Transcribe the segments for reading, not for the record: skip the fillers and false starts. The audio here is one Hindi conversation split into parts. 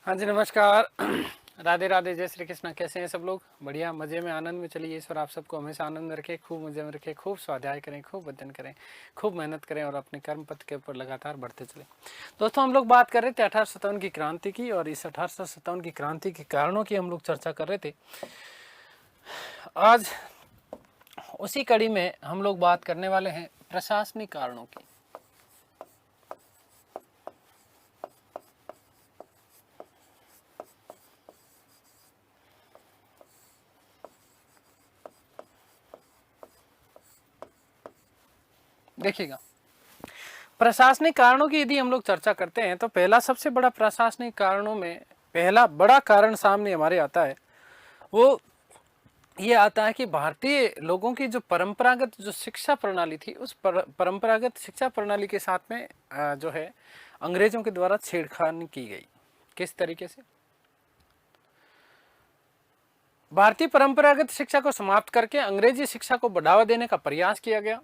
हाँ जी, नमस्कार। राधे राधे, जय श्री कृष्णा। कैसे हैं सब लोग? बढ़िया, मजे में, आनंद में। चलिए, ईश्वर आप सबको हमेशा आनंद में रखे, खूब मजे में रखे, खूब स्वाध्याय करें, खूब भजन करें, खूब मेहनत करें और अपने कर्म पथ के ऊपर लगातार बढ़ते चले। दोस्तों, हम लोग बात कर रहे थे 1857 की क्रांति की, और इस 1857 की क्रांति के कारणों की हम लोग चर्चा कर रहे थे। आज उसी कड़ी में हम लोग बात करने वाले हैं प्रशासनिक कारणों की। देखिएगा, प्रशासनिक कारणों की यदि हम लोग चर्चा करते हैं तो पहला सबसे बड़ा प्रशासनिक कारणों में पहला बड़ा कारण सामने हमारे आता है, वो ये आता है कि भारतीय लोगों की जो परंपरागत जो शिक्षा प्रणाली थी, उस परंपरागत शिक्षा प्रणाली के साथ में जो है अंग्रेजों के द्वारा छेड़खानी की गई। किस तरीके से? भारतीय परंपरागत शिक्षा को समाप्त करके अंग्रेजी शिक्षा को बढ़ावा देने का प्रयास किया गया।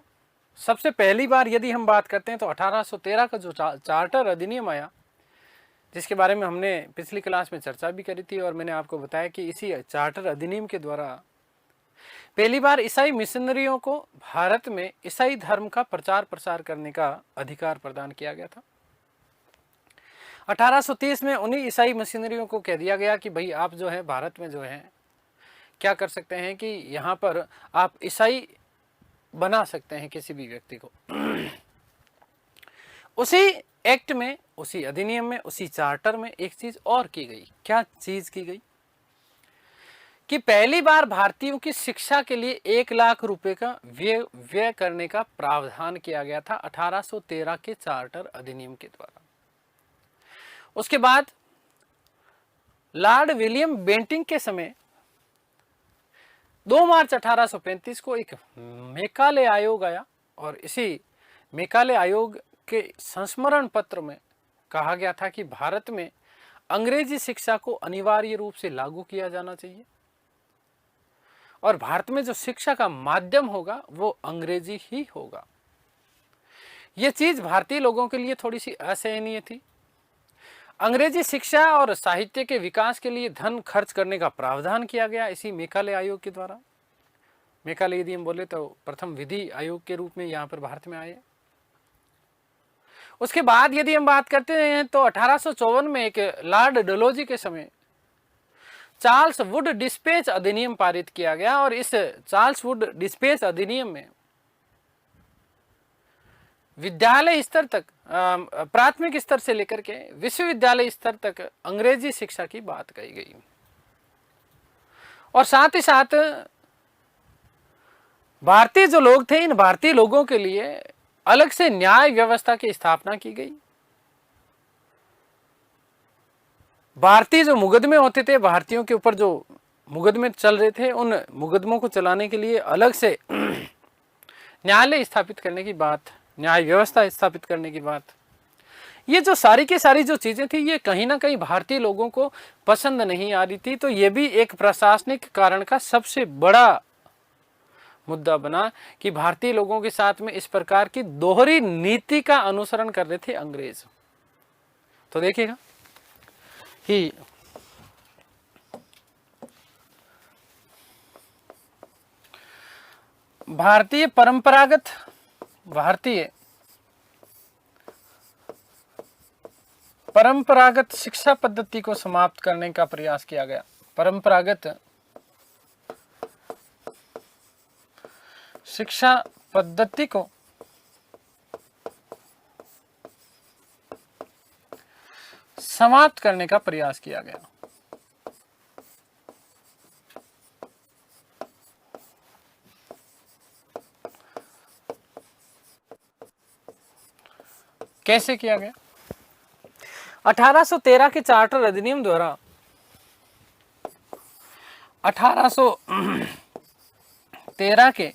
सबसे पहली बार यदि हम बात करते हैं तो 1813 का जो चार्टर अधिनियम आया, जिसके बारे में हमने पिछली क्लास में चर्चा भी करी थी, और मैंने आपको बताया कि इसी चार्टर अधिनियम के द्वारा पहली बार ईसाई मिशनरियों को भारत में ईसाई धर्म का प्रचार प्रसार करने का अधिकार प्रदान किया गया था। 1830 में उन्हीं ईसाई मिशनरियों को कह दिया गया कि भाई आप जो है भारत में जो है क्या कर सकते हैं कि यहाँ पर आप ईसाई बना सकते हैं किसी भी व्यक्ति को। उसी एक्ट में, उसी अधिनियम में, उसी चार्टर में एक चीज और की गई। क्या चीज की गई? कि पहली बार भारतीयों की शिक्षा के लिए 1 लाख रुपए का व्यय करने का प्रावधान किया गया था 1813 के चार्टर अधिनियम के द्वारा। उसके बाद लॉर्ड विलियम बेंटिंक के समय 2 मार्च 1835 को एक मेकाले आयोग आया, और इसी मेकाले आयोग के संस्मरण पत्र में कहा गया था कि भारत में अंग्रेजी शिक्षा को अनिवार्य रूप से लागू किया जाना चाहिए, और भारत में जो शिक्षा का माध्यम होगा वो अंग्रेजी ही होगा। यह चीज भारतीय लोगों के लिए थोड़ी सी असहनीय थी। अंग्रेजी शिक्षा और साहित्य के विकास के लिए धन खर्च करने का प्रावधान किया गया इसी मेकाले आयोग के द्वारा। मेकाले यदि हम बोले तो प्रथम विधि आयोग के रूप में यहां पर भारत में आए। उसके बाद यदि हम बात करते हैं तो 1854 में एक लॉर्ड डलहौजी के समय चार्ल्स वुड डिस्पेच अधिनियम पारित किया गया, और इस चार्ल्स वुड डिस्पेच अधिनियम में विद्यालय स्तर तक, प्राथमिक स्तर से लेकर के विश्वविद्यालय स्तर तक अंग्रेजी शिक्षा की बात कही गई, और साथ ही साथ भारतीय जो लोग थे, इन भारतीय लोगों के लिए अलग से न्याय व्यवस्था की स्थापना की गई। भारतीय जो मुकदमे होते थे, भारतीयों के ऊपर जो मुकदमे चल रहे थे, उन मुकदमों को चलाने के लिए अलग से न्यायालय स्थापित करने की बात, न्याय व्यवस्था स्थापित करने की बात, ये जो सारी की सारी जो चीजें थी, ये कहीं ना कहीं भारतीय लोगों को पसंद नहीं आ रही थी। तो ये भी एक प्रशासनिक कारण का सबसे बड़ा मुद्दा बना कि भारतीय लोगों के साथ में इस प्रकार की दोहरी नीति का अनुसरण कर रहे थे अंग्रेज। तो देखिएगा कि भारतीय परंपरागत शिक्षा पद्धति को समाप्त करने का प्रयास किया गया। परंपरागत शिक्षा पद्धति को समाप्त करने का प्रयास किया गया। कैसे किया गया? 1813 के चार्टर अधिनियम द्वारा 1813 के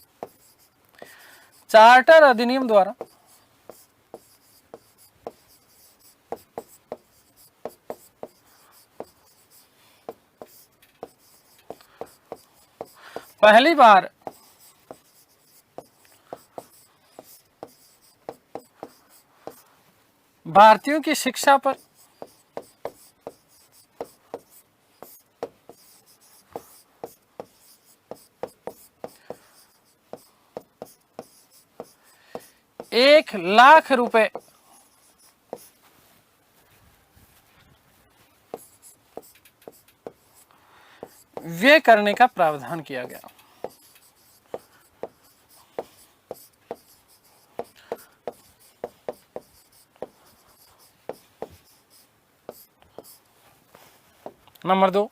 चार्टर अधिनियम द्वारा पहली बार भारतीयों की शिक्षा पर 1,00,000 रुपए व्यय करने का प्रावधान किया गया। नंबर 2,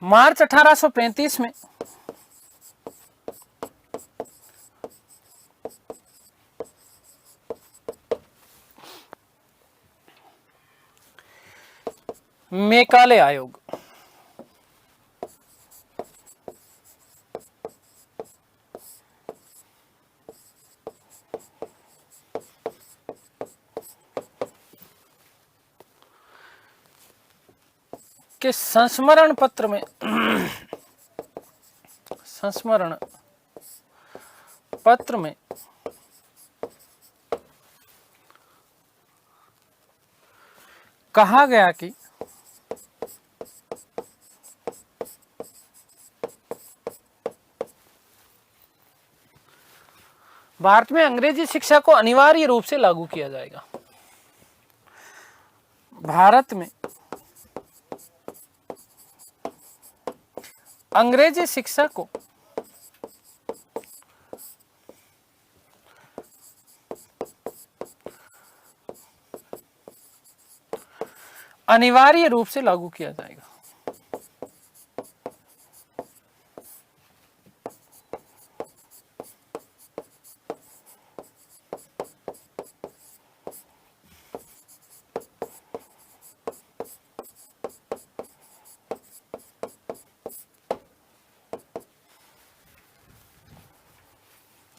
मार्च 1835 में मेकाले आयोग के संस्मरण पत्र में कहा गया कि भारत में अंग्रेजी शिक्षा को अनिवार्य रूप से लागू किया जाएगा। भारत में अंग्रेजी शिक्षा को अनिवार्य रूप से लागू किया जाएगा।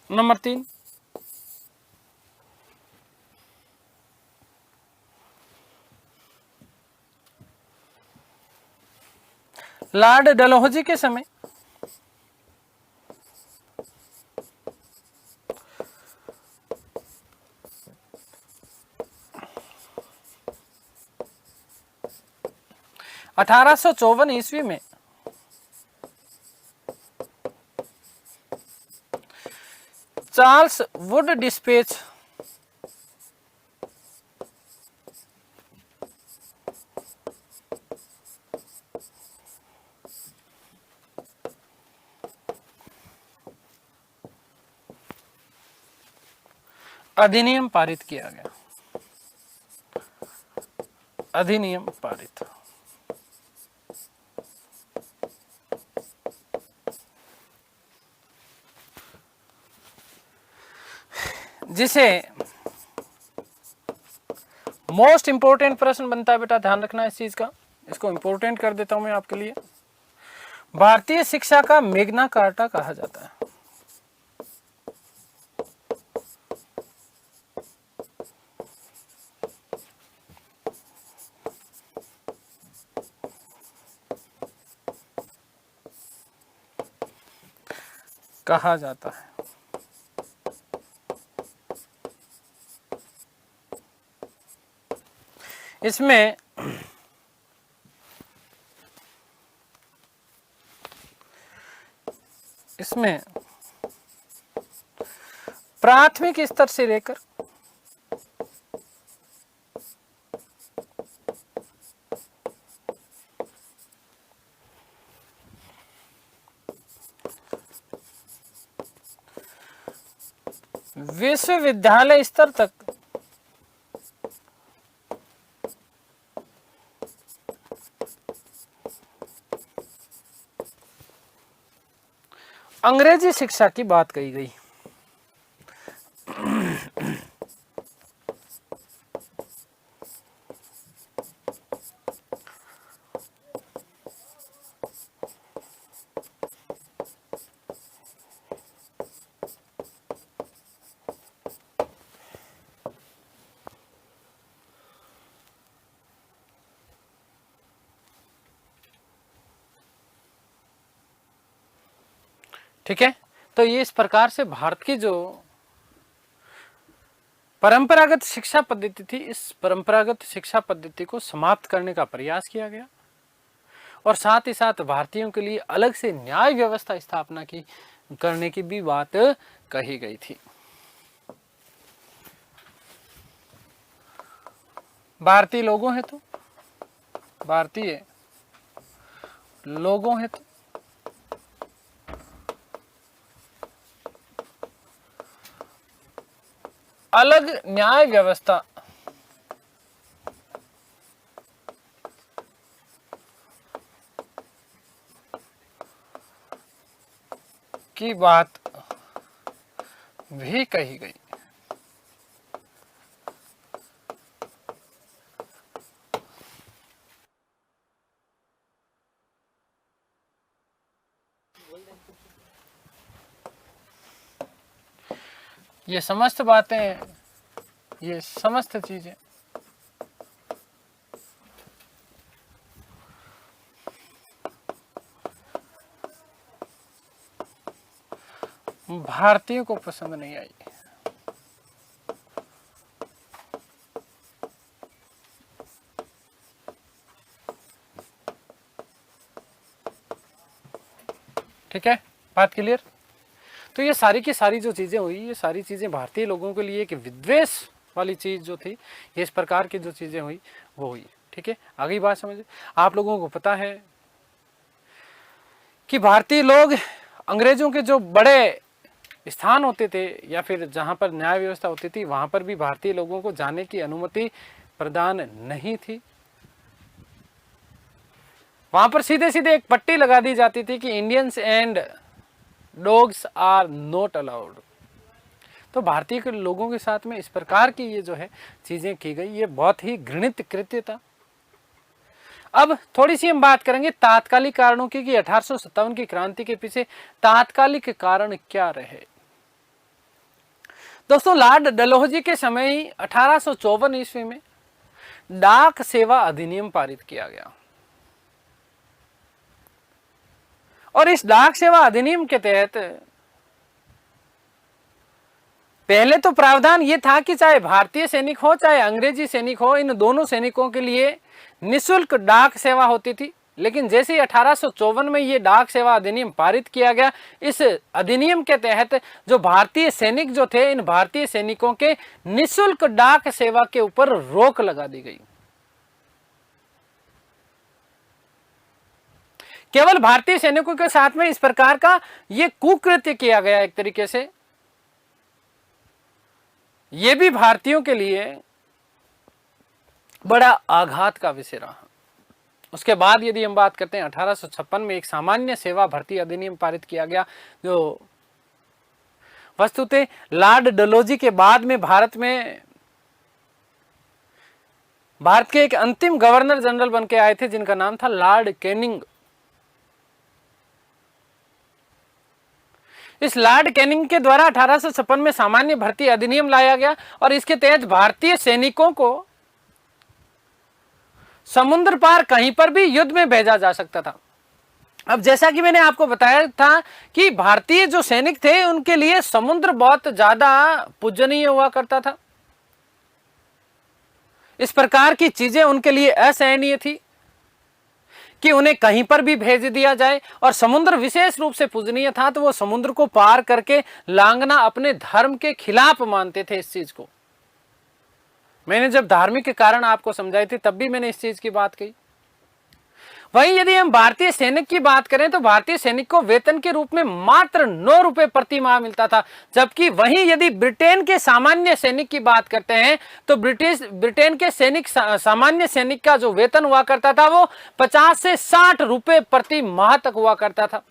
नंबर 3, लॉर्ड डलहौजी के समय ईस्वी में चार्ल्स वुड डिस्पैच अधिनियम पारित किया गया। अधिनियम पारित, जिसे मोस्ट इंपोर्टेंट प्रश्न बनता है बेटा, ध्यान रखना इस चीज का, इसको इंपोर्टेंट कर देता हूं मैं आपके लिए। भारतीय शिक्षा का मेग्ना कार्टा कहा जाता है। कहा जाता है। इसमें प्राथमिक स्तर से लेकर विश्वविद्यालय स्तर तक अंग्रेजी शिक्षा की बात कही गई। ठीक है, तो ये इस प्रकार से भारत की जो परंपरागत शिक्षा पद्धति थी, इस परंपरागत शिक्षा पद्धति को समाप्त करने का प्रयास किया गया और साथ ही साथ भारतीयों के लिए अलग से न्याय व्यवस्था स्थापना की करने की भी बात कही गई थी। भारतीय लोगों हेतु अलग न्याय व्यवस्था की बात भी कही गई। ये समस्त बातें, ये समस्त चीजें भारतीयों को पसंद नहीं आई। ठीक है, बात क्लियर। तो ये सारी की सारी जो चीजें हुई, ये सारी चीजें भारतीय लोगों के लिए एक विद्वेष वाली चीज जो थी, ये इस प्रकार की जो चीजें हुई वो हुई। ठीक है, आगे बात समझिए। आप लोगों को पता है कि भारतीय लोग अंग्रेजों के जो बड़े स्थान होते थे या फिर जहां पर न्याय व्यवस्था होती थी, वहां पर भी भारतीय लोगों को जाने की अनुमति प्रदान नहीं थी। वहां पर सीधे सीधे एक पट्टी लगा दी जाती थी कि Indians and dogs are not allowed. तो भारतीय के लोगों के साथ में इस प्रकार की ये जो है चीजें की गई, ये बहुत ही घृणित कृत्य था। अब थोड़ी सी हम बात करेंगे तात्कालिक कारणों की कि 1857 की क्रांति के पीछे तात्कालिक कारण क्या रहे। दोस्तों, लॉर्ड डलहौजी के समय ही 1854 ईस्वी में डाक सेवा अधिनियम पारित किया गया और इस डाक सेवा अधिनियम के तहत पहले तो प्रावधान ये था कि चाहे भारतीय सैनिक हो चाहे अंग्रेजी सैनिक हो, इन दोनों सैनिकों के लिए निःशुल्क डाक सेवा होती थी। लेकिन जैसे ही 1854 में ये डाक सेवा अधिनियम पारित किया गया, इस अधिनियम के तहत जो भारतीय सैनिक जो थे, इन भारतीय सैनिकों के निःशुल्क डाक सेवा के ऊपर रोक लगा दी गई। केवल भारतीय सैनिकों के साथ में इस प्रकार का ये कुकृत्य किया गया, एक तरीके से ये भी भारतीयों के लिए बड़ा आघात का विषय रहा। उसके बाद यदि हम बात करते हैं 1856 में एक सामान्य सेवा भर्ती अधिनियम पारित किया गया, जो वस्तुतः लॉर्ड डलहौजी के बाद में भारत के एक अंतिम गवर्नर जनरल बन के आए थे, जिनका नाम था लॉर्ड कैनिंग। इस लॉर्ड कैनिंग के द्वारा 1856 में सामान्य भर्ती अधिनियम लाया गया और इसके तहत भारतीय सैनिकों को समुद्र पार कहीं पर भी युद्ध में भेजा जा सकता था। अब जैसा कि मैंने आपको बताया था कि भारतीय जो सैनिक थे उनके लिए समुद्र बहुत ज्यादा पूजनीय हुआ करता था। इस प्रकार की चीजें उनके लिए असहनीय थी कि उन्हें कहीं पर भी भेज दिया जाए, और समुद्र विशेष रूप से पूजनीय था, तो वो समुद्र को पार करके लांघना अपने धर्म के खिलाफ मानते थे इस चीज को। मैंने जब धार्मिक के कारण आपको समझाई थी तब भी मैंने इस चीज की बात कही। वहीं यदि हम भारतीय सैनिक की बात करें तो भारतीय सैनिक को वेतन के रूप में मात्र 9 रुपए प्रति माह मिलता था, जबकि वहीं यदि ब्रिटेन के सामान्य सैनिक की बात करते हैं तो ब्रिटेन के सामान्य सैनिक का जो वेतन हुआ करता था वो 50 से 60 रुपए प्रति माह तक हुआ करता था।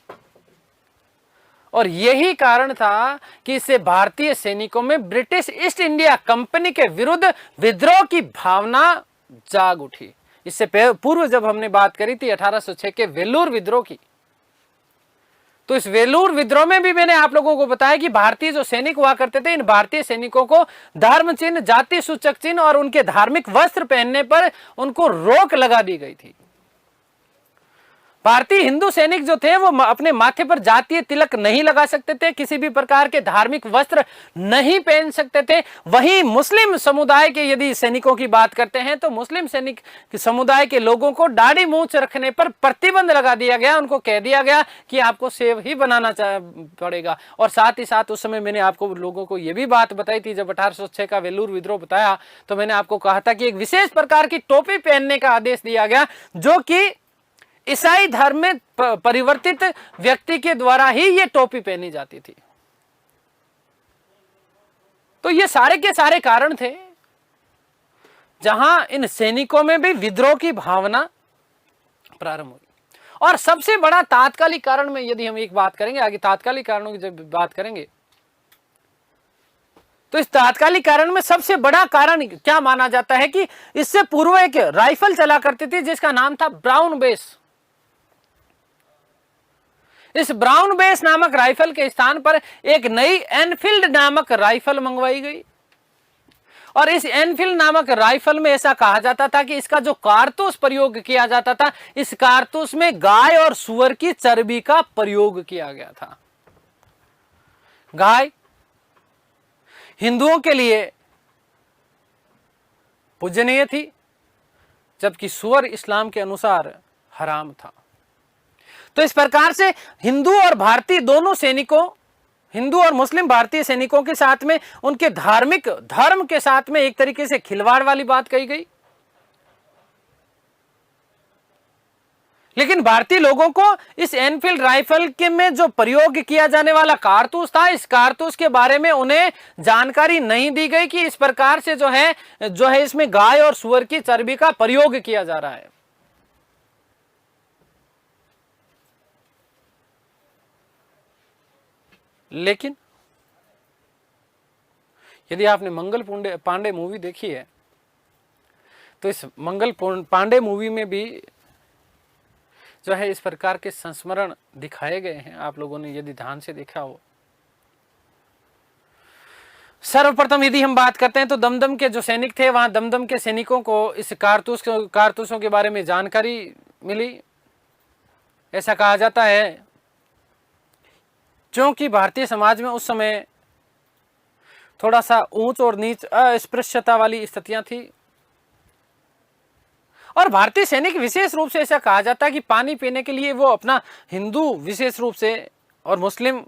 और यही कारण था कि इससे भारतीय सैनिकों में ब्रिटिश ईस्ट इंडिया कंपनी के विरुद्ध विद्रोह की भावना जाग उठी। इससे पूर्व जब हमने बात करी थी 1806 के वेल्लूर विद्रोह की, तो इस वेल्लूर विद्रोह में भी मैंने आप लोगों को बताया कि भारतीय जो सैनिक हुआ करते थे, इन भारतीय सैनिकों को धर्म चिन्ह, जाति सूचक चिन्ह और उनके धार्मिक वस्त्र पहनने पर उनको रोक लगा दी गई थी। भारतीय हिंदू सैनिक जो थे वो अपने माथे पर जातीय तिलक नहीं लगा सकते थे, किसी भी प्रकार के धार्मिक वस्त्र नहीं पहन सकते थे। वहीं मुस्लिम समुदाय के यदि सैनिकों की बात करते हैं तो मुस्लिम सैनिक समुदाय के लोगों को दाढ़ी मूंछ रखने पर प्रतिबंध लगा दिया गया, उनको कह दिया गया कि आपको सेव ही बनाना पड़ेगा। और साथ ही साथ उस समय मैंने आपको लोगों को यह भी बात बताई थी, जब 1806 का वेलूर विद्रोह बताया तो मैंने आपको कहा था कि एक विशेष प्रकार की टोपी पहनने का आदेश दिया गया, जो कि ईसाई धर्म में परिवर्तित व्यक्ति के द्वारा ही ये टोपी पहनी जाती थी। तो ये सारे के सारे कारण थे जहां इन सैनिकों में भी विद्रोह की भावना प्रारंभ हुई। और सबसे बड़ा तात्कालिक कारण में यदि हम एक बात करेंगे, आगे तात्कालिक कारणों की जब बात करेंगे तो इस तात्कालिक कारण में सबसे बड़ा कारण क्या माना जाता है कि इससे पूर्व एक राइफल चला करती थी जिसका नाम था ब्राउन बेस। इस ब्राउन बेस नामक राइफल के स्थान पर एक नई एनफील्ड नामक राइफल मंगवाई गई। और इस एनफील्ड नामक राइफल में ऐसा कहा जाता था कि इसका जो कारतूस प्रयोग किया जाता था, इस कारतूस में गाय और सुअर की चर्बी का प्रयोग किया गया था। गाय हिंदुओं के लिए पूजनीय थी, जबकि सुअर इस्लाम के अनुसार हराम था। तो इस प्रकार से हिंदू और भारतीय दोनों सैनिकों, हिंदू और मुस्लिम भारतीय सैनिकों के साथ में उनके धार्मिक धर्म के साथ में एक तरीके से खिलवाड़ वाली बात कही गई। लेकिन भारतीय लोगों को इस एनफील्ड राइफल के में जो प्रयोग किया जाने वाला कारतूस था, इस कारतूस के बारे में उन्हें जानकारी नहीं दी गई कि इस प्रकार से जो है इसमें गाय और सुअर की चर्बी का प्रयोग किया जा रहा है। लेकिन यदि आपने मंगल पांडे मूवी देखी है तो इस मंगल पांडे मूवी में भी जो है इस प्रकार के संस्मरण दिखाए गए हैं। आप लोगों ने यदि ध्यान से देखा हो, सर्वप्रथम यदि हम बात करते हैं तो दमदम के जो सैनिक थे, वहां दमदम के सैनिकों को इस कारतूसों के बारे में जानकारी मिली। ऐसा कहा जाता है क्योंकि भारतीय समाज में उस समय थोड़ा सा ऊंच और नीच अस्पृश्यता वाली स्थितियां थी, और भारतीय सैनिक विशेष रूप से ऐसा कहा जाता है कि पानी पीने के लिए वो अपना हिंदू विशेष रूप से और मुस्लिम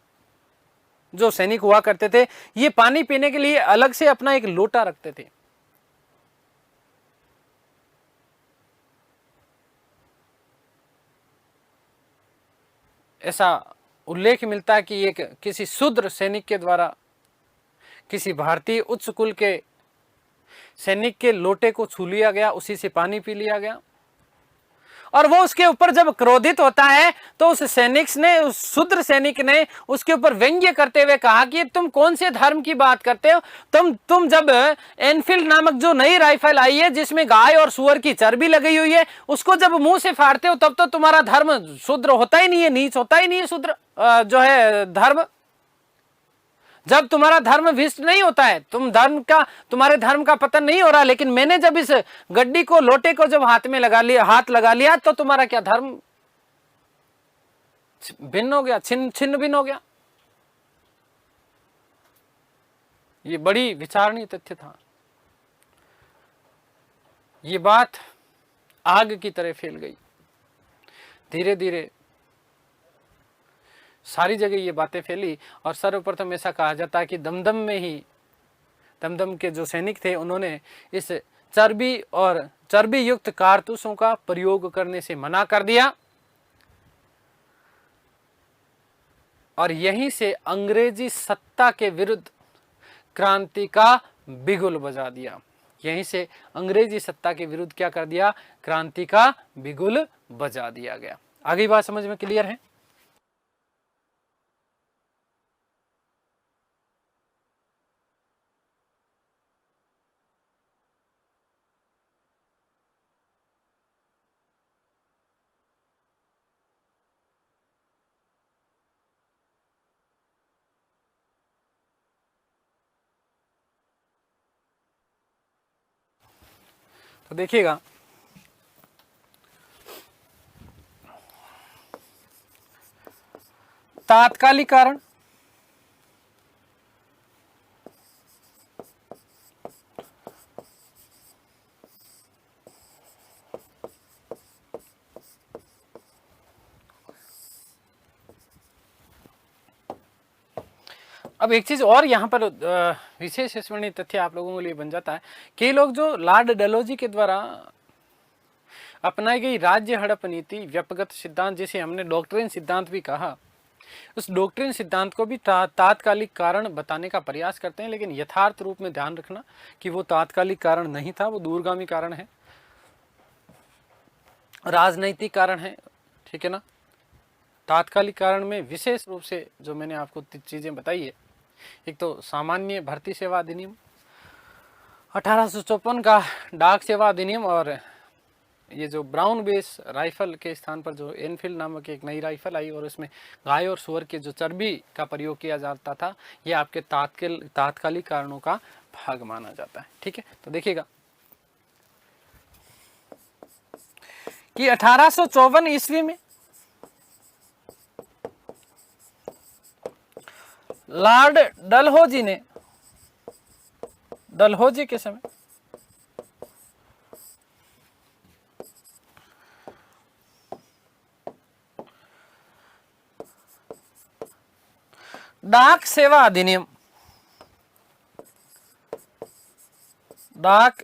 जो सैनिक हुआ करते थे, ये पानी पीने के लिए अलग से अपना एक लोटा रखते थे। ऐसा उल्लेख मिलता है कि एक किसी शूद्र सैनिक के द्वारा किसी भारतीय उच्च कुल के सैनिक के लोटे को छू लिया गया, उसी से पानी पी लिया गया, और वो उसके ऊपर जब क्रोधित होता है तो उस शूद्र सैनिक ने उसके ऊपर व्यंग्य करते हुए कहा कि तुम कौन से धर्म की बात करते हो, तुम जब एनफील्ड नामक जो नई राइफल आई है जिसमें गाय और सुअर की चर्बी लगी हुई है, उसको जब मुंह से फाड़ते हो तब तो तुम्हारा धर्म शूद्र होता ही नहीं है, नीच होता ही नहीं है शूद्र जो है धर्म। जब तुम्हारा धर्म भ्रष्ट नहीं होता है, तुम्हारे धर्म का पतन नहीं हो रहा, लेकिन मैंने जब इस गड्डी को, लोटे को जब हाथ लगा लिया तो तुम्हारा क्या धर्म भिन्न हो गया, छिन्न भिन्न हो गया। ये बड़ी विचारणीय तथ्य था। ये बात आग की तरह फैल गई, धीरे धीरे सारी जगह ये बातें फैली। और सर्वप्रथम ऐसा कहा जाता है कि दमदम में ही दमदम के जो सैनिक थे उन्होंने इस चर्बी और चर्बी युक्त कारतूसों का प्रयोग करने से मना कर दिया, और यहीं से अंग्रेजी सत्ता के विरुद्ध क्रांति का बिगुल बजा दिया। यहीं से अंग्रेजी सत्ता के विरुद्ध क्या कर दिया, क्रांति का बिगुल बजा दिया गया। आगे बात समझ में क्लियर है? तो देखिएगा, तात्कालिक कारण, अब एक चीज और यहाँ पर विशेष स्मरणीय तथ्य आप लोगों के लिए बन जाता है कि लोग जो लॉर्ड डलहौजी के द्वारा अपनाई गई राज्य हड़प नीति, व्यक्तिगत सिद्धांत, जिसे हमने डॉक्ट्रिन सिद्धांत भी कहा, उस डॉक्ट्रिन सिद्धांत को भी तात्कालिक कारण बताने का प्रयास करते हैं, लेकिन यथार्थ रूप में ध्यान रखना कि वो तात्कालिक कारण नहीं था, वो दूरगामी कारण है, राजनैतिक कारण है, ठीक है ना। तात्कालिक कारण में विशेष रूप से जो मैंने आपको चीजें बताई है, एक तो सामान्य भर्ती सेवा अधिनियम 1854 का, डाक सेवा अधिनियम, और ये जो ब्राउन बेस राइफल के स्थान पर जो एनफील्ड नामक एक नई राइफल आई और उसमें गाय और सूअर के जो चर्बी का प्रयोग किया जाता था, ये आपके तात्कालिक कारणों का भाग माना जाता है, ठीक है। तो देखिएगा कि 1854 ईस्वी में लॉर्ड डलहौजी ने, डलहौजी के समय डाक सेवा अधिनियम, डाक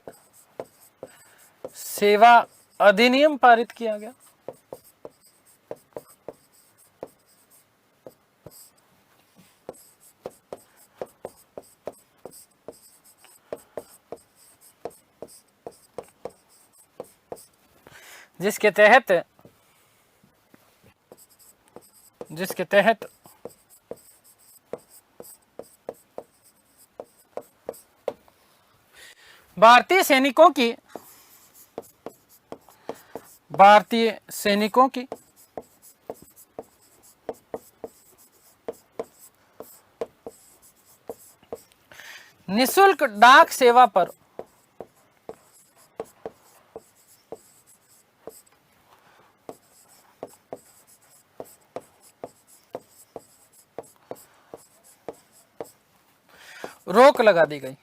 सेवा अधिनियम पारित किया गया, जिसके तहत भारतीय सैनिकों की निशुल्क डाक सेवा पर रोक लगा दी गई।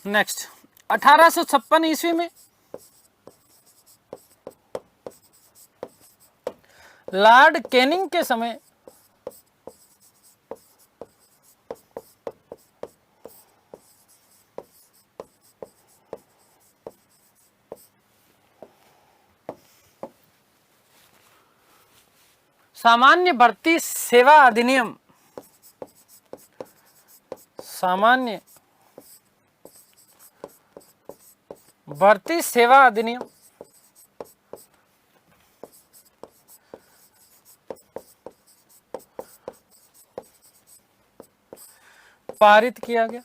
नेक्स्ट 1856 ईस्वी में लॉर्ड कैनिंग के समय सामान्य भर्ती सेवा अधिनियम, सामान्य भर्ती सेवा अधिनियम पारित किया गया।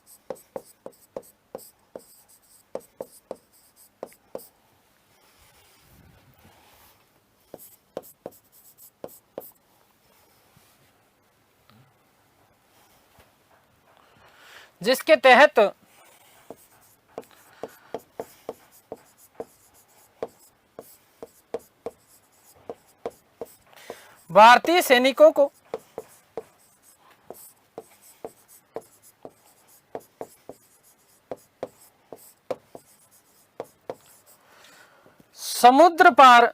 जिसके तहत भारतीय सैनिकों को समुद्र पार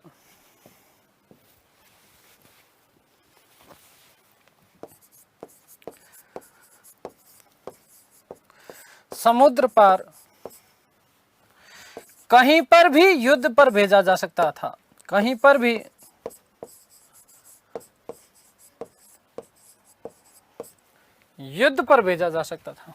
कहीं पर भी युद्ध पर भेजा जा सकता था, कहीं पर भी युद्ध पर भेजा जा सकता था।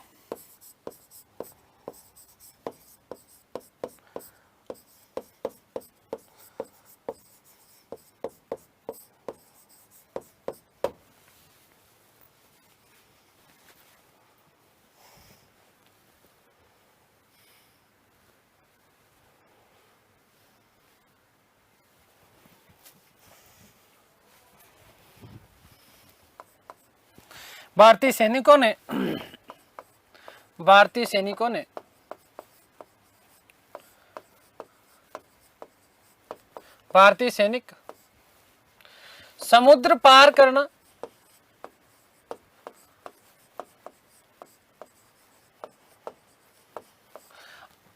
भारतीय सैनिकों ने भारतीय सैनिकों ने भारतीय सैनिक समुद्र पार करना,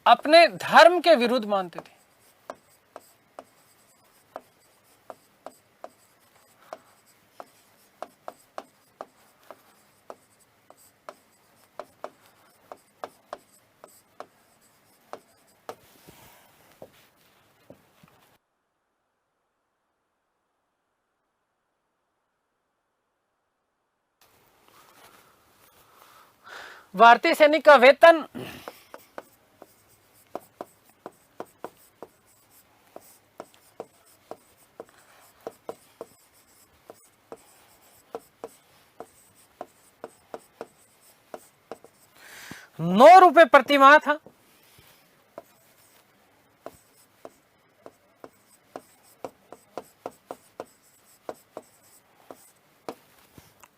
अपने धर्म के विरुद्ध मानते थे। भारतीय सैनिक का वेतन ₹9 प्रति माह था।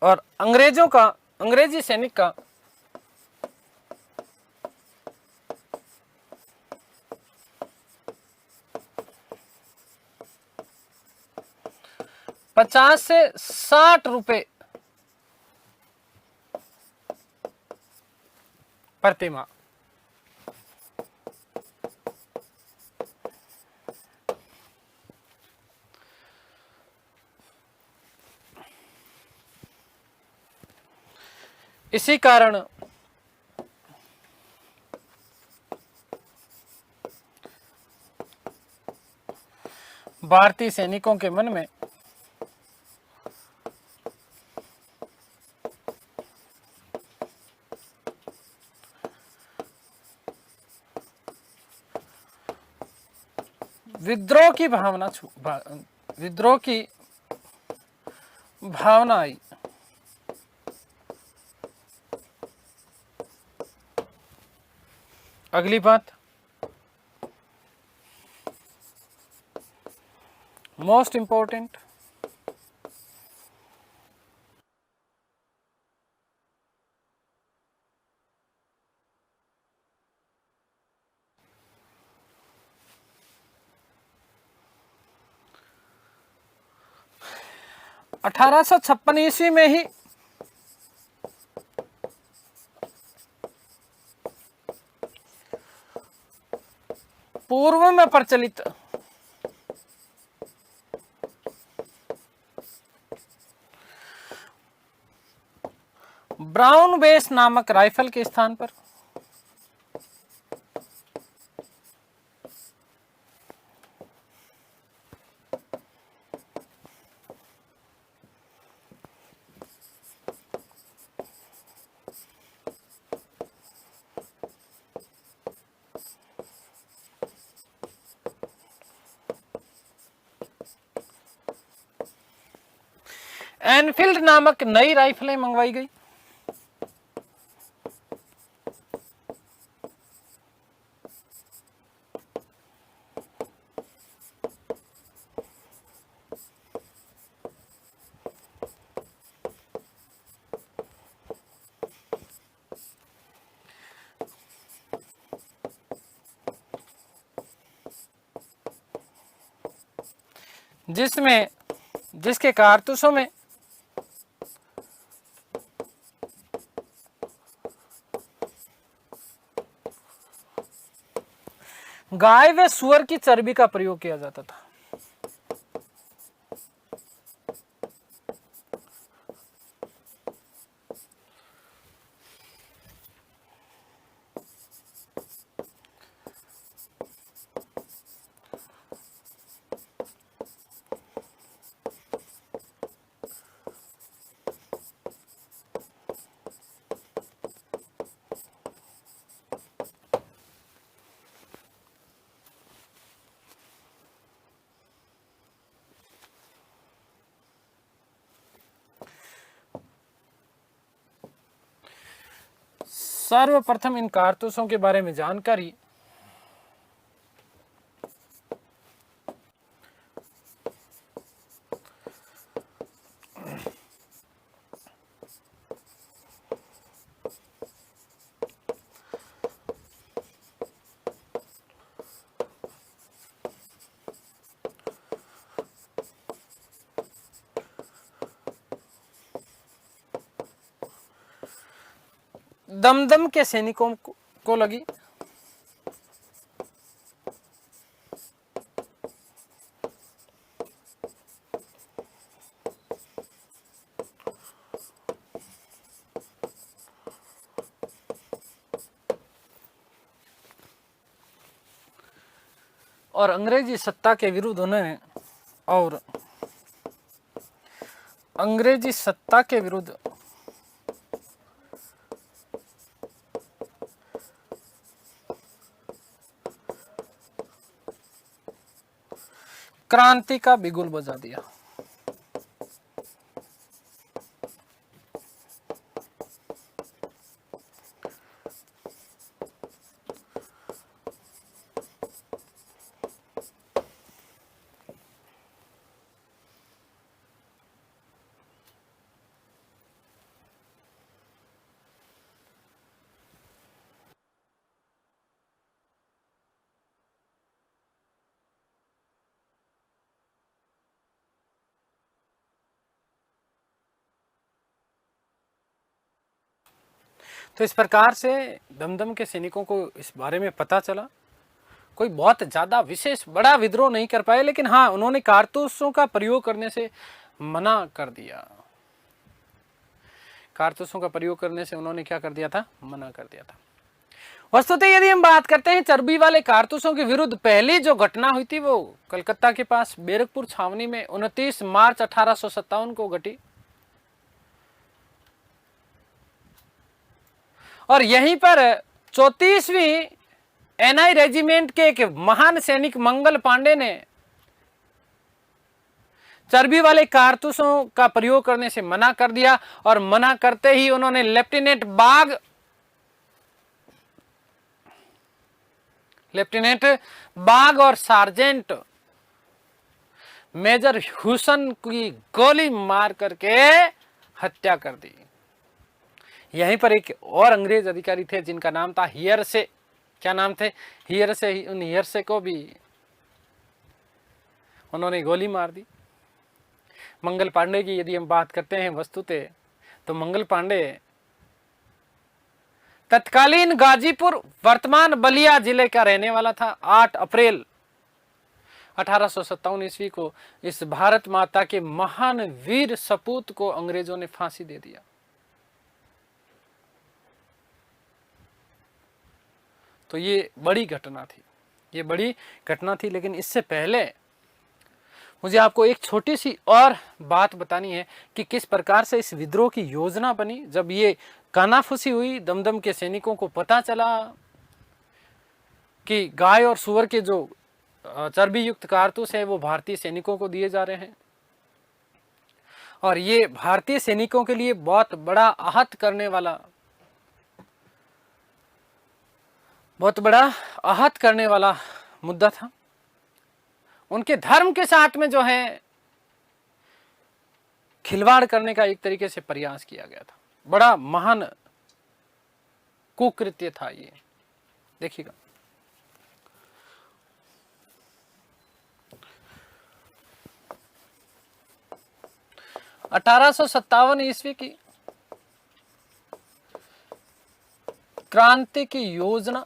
और अंग्रेजी सैनिक का ₹50 से ₹60 प्रति माह। इसी कारण भारतीय सैनिकों के मन में विद्रोह की भावना आई। अगली बात, मोस्ट इंपॉर्टेंट, (1856) ईस्वी में ही पूर्व में प्रचलित ब्राउन बेस नामक राइफल के स्थान पर एनफील्ड नामक नई राइफलें मंगवाई गई। जिसके कारतूसों में गाय व सुअर की चर्बी का प्रयोग किया जाता था। सर्वप्रथम इन कारतूसों के बारे में जानकारी दमदम के सैनिकों को लगी। और अंग्रेजी सत्ता के विरुद्ध उन्होंने अंग्रेजी सत्ता के विरुद्ध क्रांति का बिगुल बजा दिया। तो इस प्रकार से दमदम के सैनिकों को इस बारे में पता चला। कोई बहुत ज्यादा विशेष बड़ा विद्रोह नहीं कर पाए, लेकिन हाँ, उन्होंने कारतूसों का प्रयोग करने से मना कर दिया। कारतूसों का प्रयोग करने से उन्होंने क्या कर दिया था? मना कर दिया था। वस्तुतः यदि हम बात करते हैं चर्बी वाले कारतूसों के विरुद्ध, पहली जो घटना हुई थी वो कलकत्ता के पास बैरकपुर छावनी में 29 मार्च 1857 को घटी। और यहीं पर 34वीं एनआई रेजिमेंट के एक महान सैनिक मंगल पांडे ने चर्बी वाले कारतूसों का प्रयोग करने से मना कर दिया। और मना करते ही उन्होंने लेफ्टिनेंट बाग और सार्जेंट मेजर हुसन की गोली मार करके हत्या कर दी। यहीं पर एक और अंग्रेज अधिकारी थे जिनका नाम था हियरसे। क्या नाम थे? हियरसे। उन हियरसे को भी उन्होंने गोली मार दी। मंगल पांडे की यदि हम बात करते हैं वस्तुतः, तो मंगल पांडे तत्कालीन गाजीपुर वर्तमान बलिया जिले का रहने वाला था। 8 अप्रैल 1857 ईस्वी को इस भारत माता के महान वीर सपूत को अंग्रेजों ने फांसी दे दिया। तो ये बड़ी घटना थी, लेकिन इससे पहले मुझे आपको एक छोटी सी और बात बतानी है कि किस प्रकार से इस विद्रोह की योजना बनी। जब ये कानाफूसी हुई, दमदम के सैनिकों को पता चला कि गाय और सुअर के जो चर्बी युक्त कारतूस है वो भारतीय सैनिकों को दिए जा रहे हैं, और ये भारतीय सैनिकों के लिए बहुत बड़ा आहत करने वाला मुद्दा था। उनके धर्म के साथ में जो है खिलवाड़ करने का एक तरीके से प्रयास किया गया था। बड़ा महान कुकृत्य था ये। देखिएगा, (1857) ईस्वी की क्रांति की योजना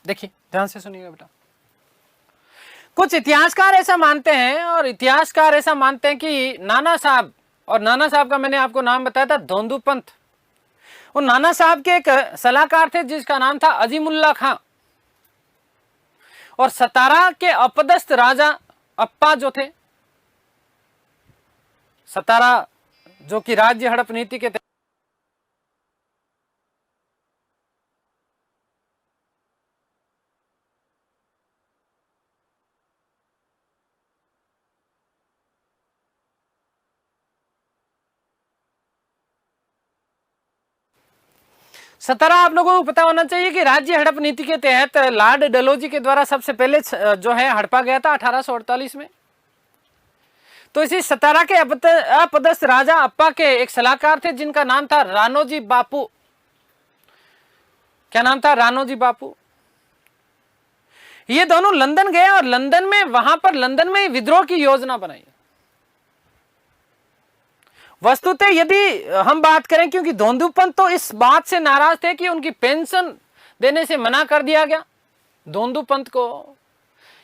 देखिए, ध्यान से सुनिएगा बेटा। कुछ इतिहासकार ऐसा मानते हैं कि नाना साहब, और नाना साहब का मैंने आपको नाम बताया था धोंदू पंथ। उन नाना साहब के एक सलाहकार थे जिसका नाम था अजीमुल्ला खां, और सतारा के अपदस्थ राजा अप्पा जो थे, सतारा जो कि राज्य हड़प नीति के सतारा, आप लोगों को पता होना चाहिए कि राज्य हड़प नीति के तहत लॉर्ड डलहौजी के द्वारा सबसे पहले जो है हड़पा गया था 1848 में। तो इसी सतारा के अपदस्थ राजा अप्पा के एक सलाहकार थे जिनका नाम था राणोजी बापू। क्या नाम था? राणोजी बापू। ये दोनों लंदन गए और लंदन में, वहां पर लंदन में विद्रोह की योजना बनाई। वस्तुतः यदि हम बात करें, क्योंकि धोंदूपंत तो इस बात से नाराज थे कि उनकी पेंशन देने से मना कर दिया गया धोंदूपंत को।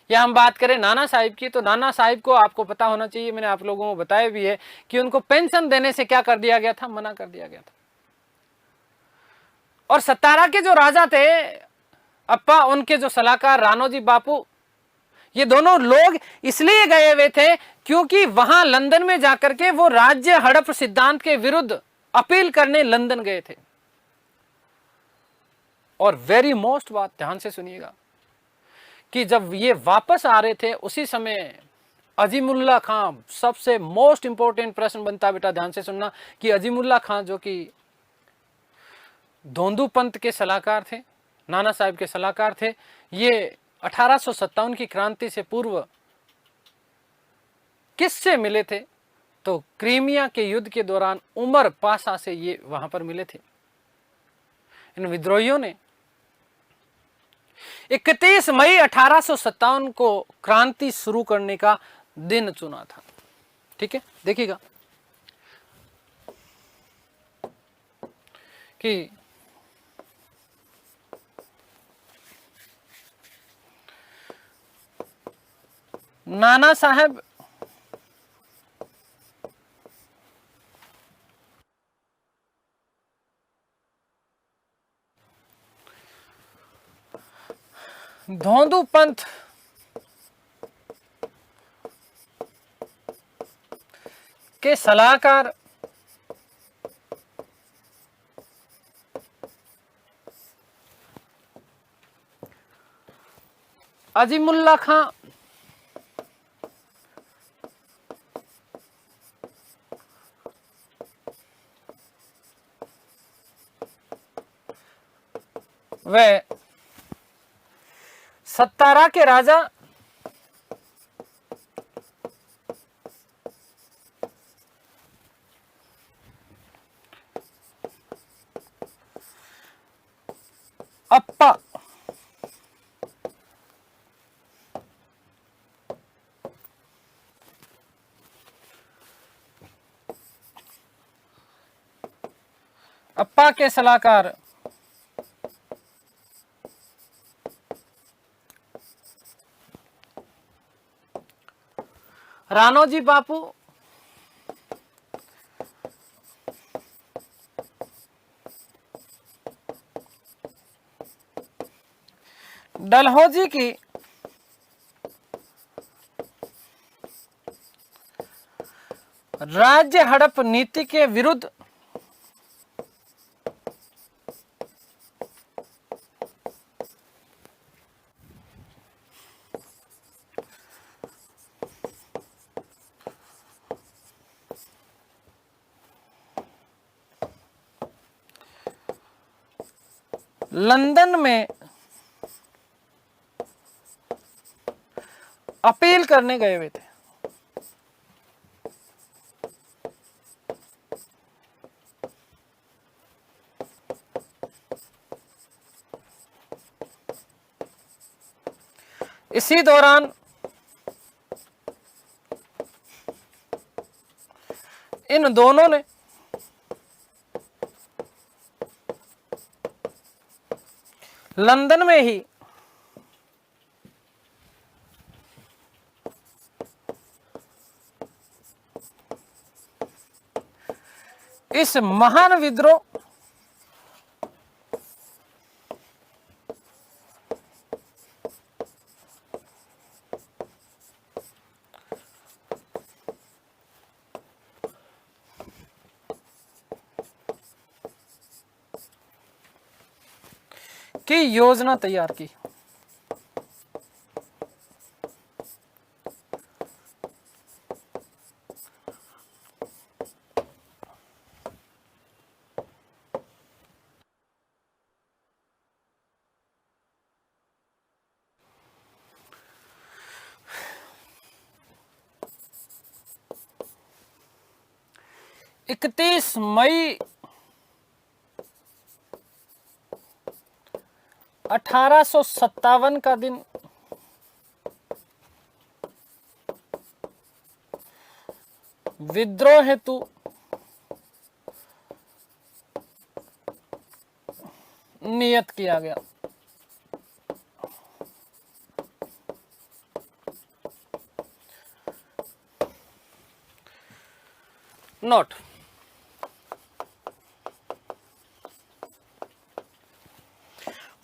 या हम बात करें नाना साहिब की, तो नाना साहिब को आपको पता होना चाहिए, मैंने आप लोगों को बताया भी है कि उनको पेंशन देने से क्या कर दिया गया था, मना कर दिया गया था। और सतारा के जो राजा थे अप्पा, उनके जो सलाहकार राणोजी बापू, ये दोनों लोग इसलिए गए हुए थे क्योंकि वहां लंदन में जाकर के वो राज्य हड़प सिद्धांत के विरुद्ध अपील करने लंदन गए थे। और वेरी मोस्ट बात ध्यान से सुनिएगा कि जब ये वापस आ रहे थे उसी समय अजीमुल्ला खां, सबसे मोस्ट इंपॉर्टेंट प्रश्न बनता है बेटा, ध्यान से सुनना, कि अजीमुल्ला खां जो कि धोंदूपंत के सलाहकार थे, नाना साहिब के सलाहकार थे, ये 1857 की क्रांति से पूर्व किससे मिले थे? तो क्रीमिया के युद्ध के दौरान उमर पाशा से ये वहां पर मिले थे। इन विद्रोहियों ने 31 मई 1857 को क्रांति शुरू करने का दिन चुना था। ठीक है, देखिएगा कि नाना साहब धोंदूपंत के सलाहकार अजीमुल्ला खां व सतारा के राजा अप्पा के सलाहकार राणोजी बापू डलहौजी की राज्य हड़प नीति के विरुद्ध लंदन में अपील करने गए हुए थे। इसी दौरान इन दोनों ने लंदन में ही इस महान विद्रोह की योजना तैयार की। इकतीस मई 1857 का दिन विद्रोह हेतु नियत किया गया। नोट,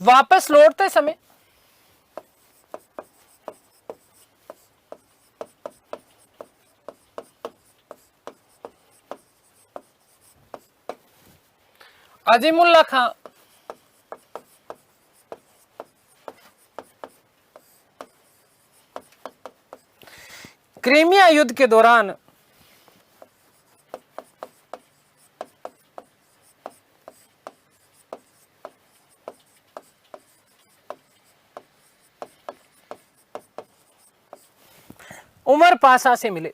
वापस लौटते समय अजीमुल्ला खां क्रीमिया युद्ध के दौरान उमर पाशा से मिले।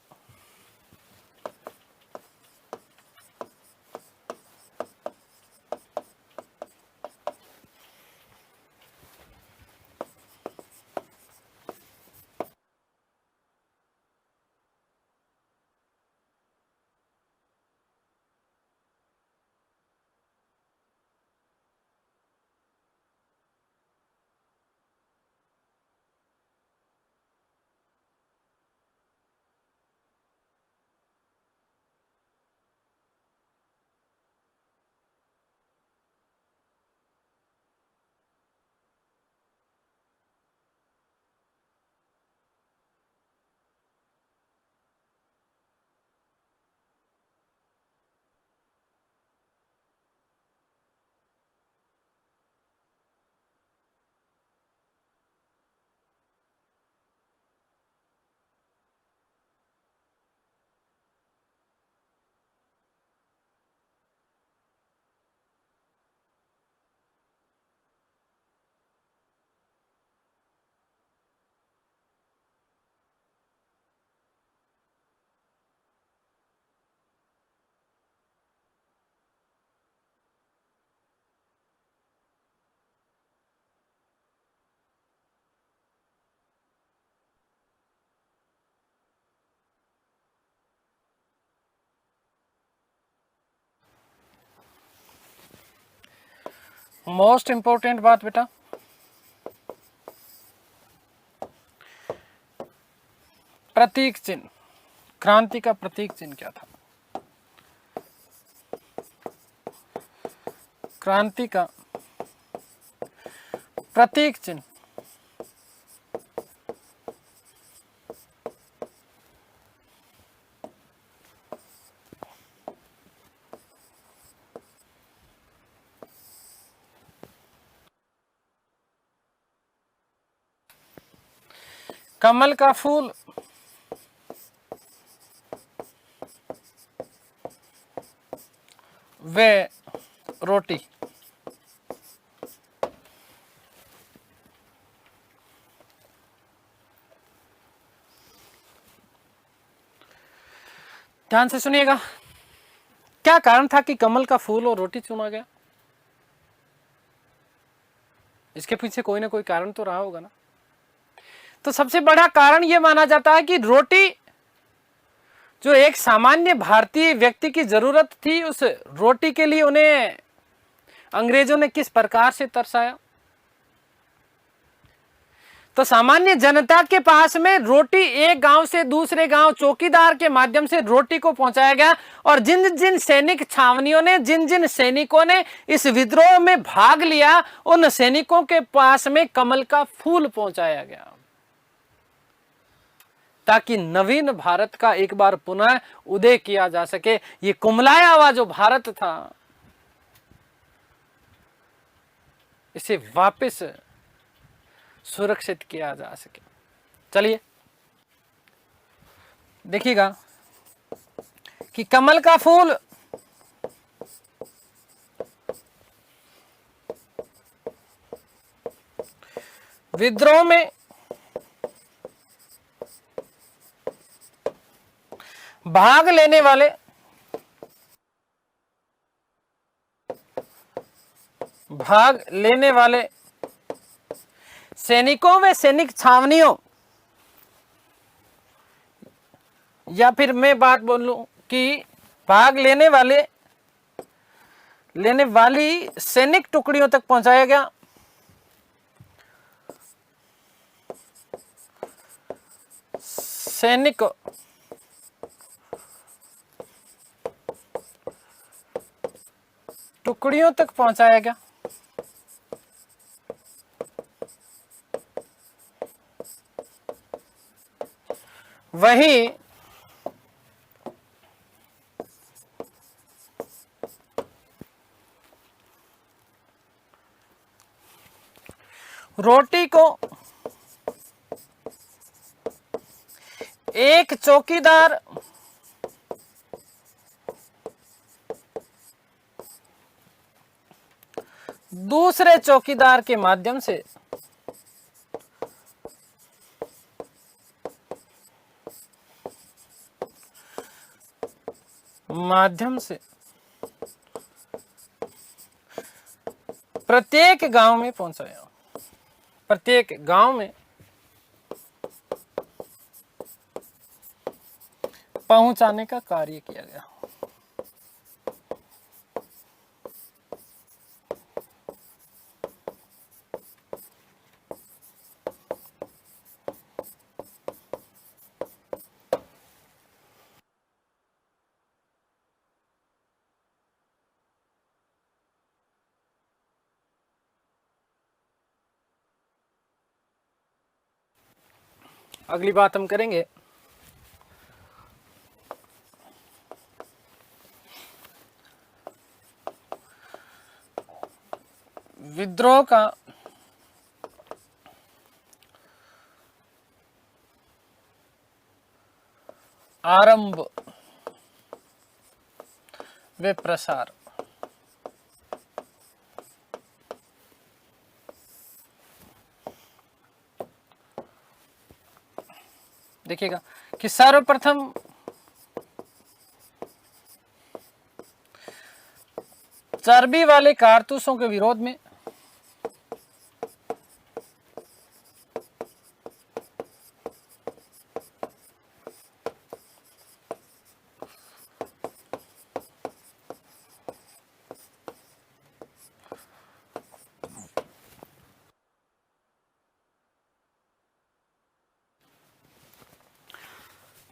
मोस्ट इंपॉर्टेंट बात बेटा, प्रतीक चिन्ह, क्रांति का प्रतीक चिन्ह क्या था? क्रांति का प्रतीक चिन्ह कमल का फूल, वे रोटी। ध्यान से सुनिएगा, क्या कारण था कि कमल का फूल और रोटी चुना गया? इसके पीछे कोई ना कोई कारण तो रहा होगा ना। तो सबसे बड़ा कारण यह माना जाता है कि रोटी जो एक सामान्य भारतीय व्यक्ति की जरूरत थी, उस रोटी के लिए उन्हें अंग्रेजों ने किस प्रकार से तरसाया। तो सामान्य जनता के पास में रोटी एक गांव से दूसरे गांव चौकीदार के माध्यम से रोटी को पहुंचाया गया, और जिन जिन सैनिक छावनियों ने, जिन जिन सैनिकों ने इस विद्रोह में भाग लिया, उन सैनिकों के पास में कमल का फूल पहुंचाया गया, ताकि नवीन भारत का एक बार पुनः उदय किया जा सके। ये कुमलाया हुआ जो भारत था, इसे वापस सुरक्षित किया जा सके। चलिए देखिएगा कि कमल का फूल विद्रोह में भाग लेने वाले सैनिकों व सैनिक छावनियों या फिर मैं बात बोलूं कि भाग लेने वाली सैनिक टुकड़ियों तक पहुंचाया गया। सैनिक टुकड़ियों तक पहुंचाया गया। वही रोटी को एक चौकीदार दूसरे चौकीदार के माध्यम से प्रत्येक गांव में पहुंचाया। प्रत्येक गांव में पहुंचाने का कार्य किया गया। अगली बात हम करेंगे विद्रोह का आरंभ व प्रसार। देखिएगा कि सर्वप्रथम चर्बी वाले कारतूसों के विरोध में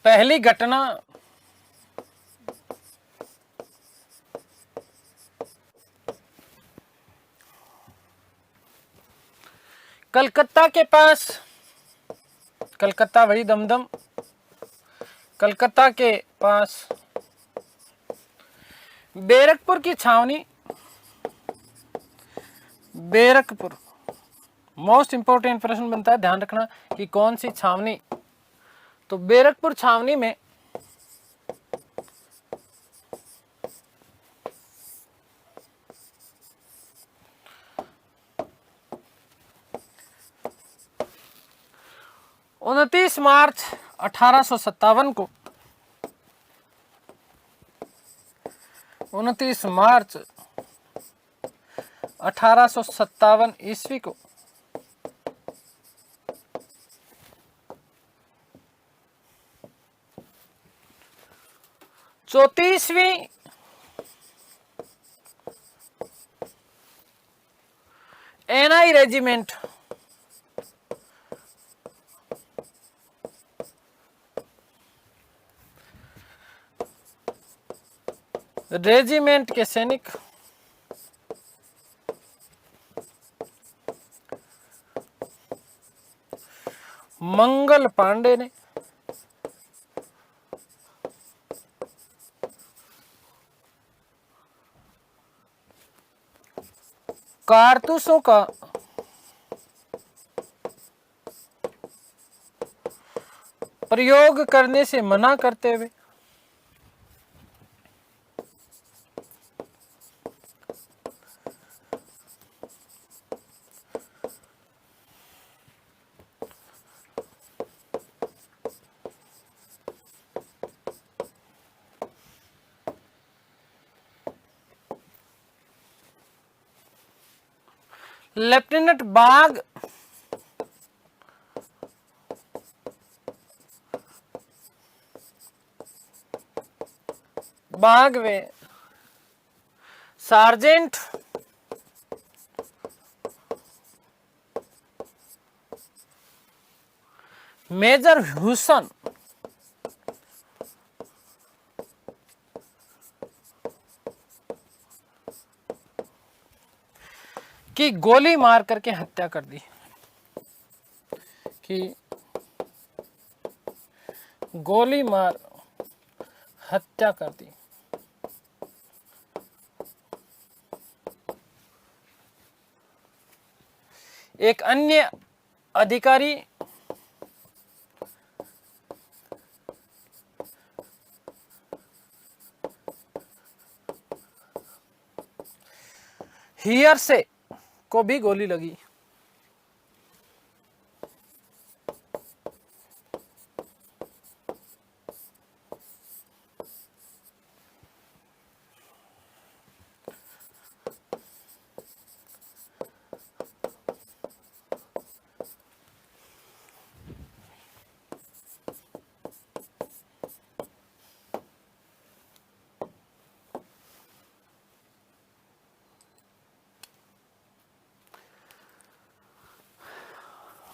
पहली घटना कलकत्ता के पास, कलकत्ता वही दमदम, कलकत्ता के पास बैरकपुर की छावनी, बैरकपुर मोस्ट इंपोर्टेंट प्रश्न बनता है, ध्यान रखना कि कौन सी छावनी। तो बैरकपुर छावनी में उनतीस मार्च 1857 को 29 मार्च 1857 ईस्वी को चौतीसवीं एनआई रेजिमेंट के सैनिक मंगल पांडे ने कारतूसों का प्रयोग करने से मना करते हुए लेफ्टिनेंट बाग बाग में सार्जेंट मेजर ह्यूसन की गोली मार करके हत्या कर दी, कि गोली मार हत्या कर दी। एक अन्य अधिकारी हियरसे को भी गोली लगी।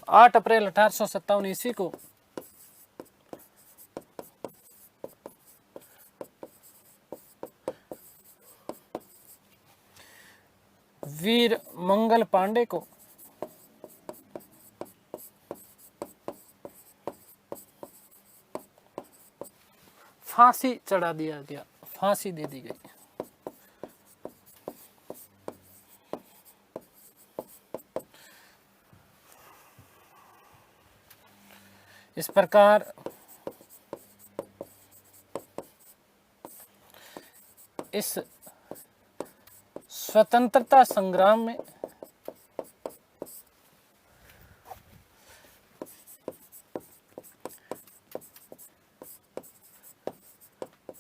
आठ अप्रैल 1857 ईस्वी को वीर मंगल पांडे को फांसी चढ़ा दिया गया, फांसी दे दी गई। इस प्रकार इस स्वतंत्रता संग्राम में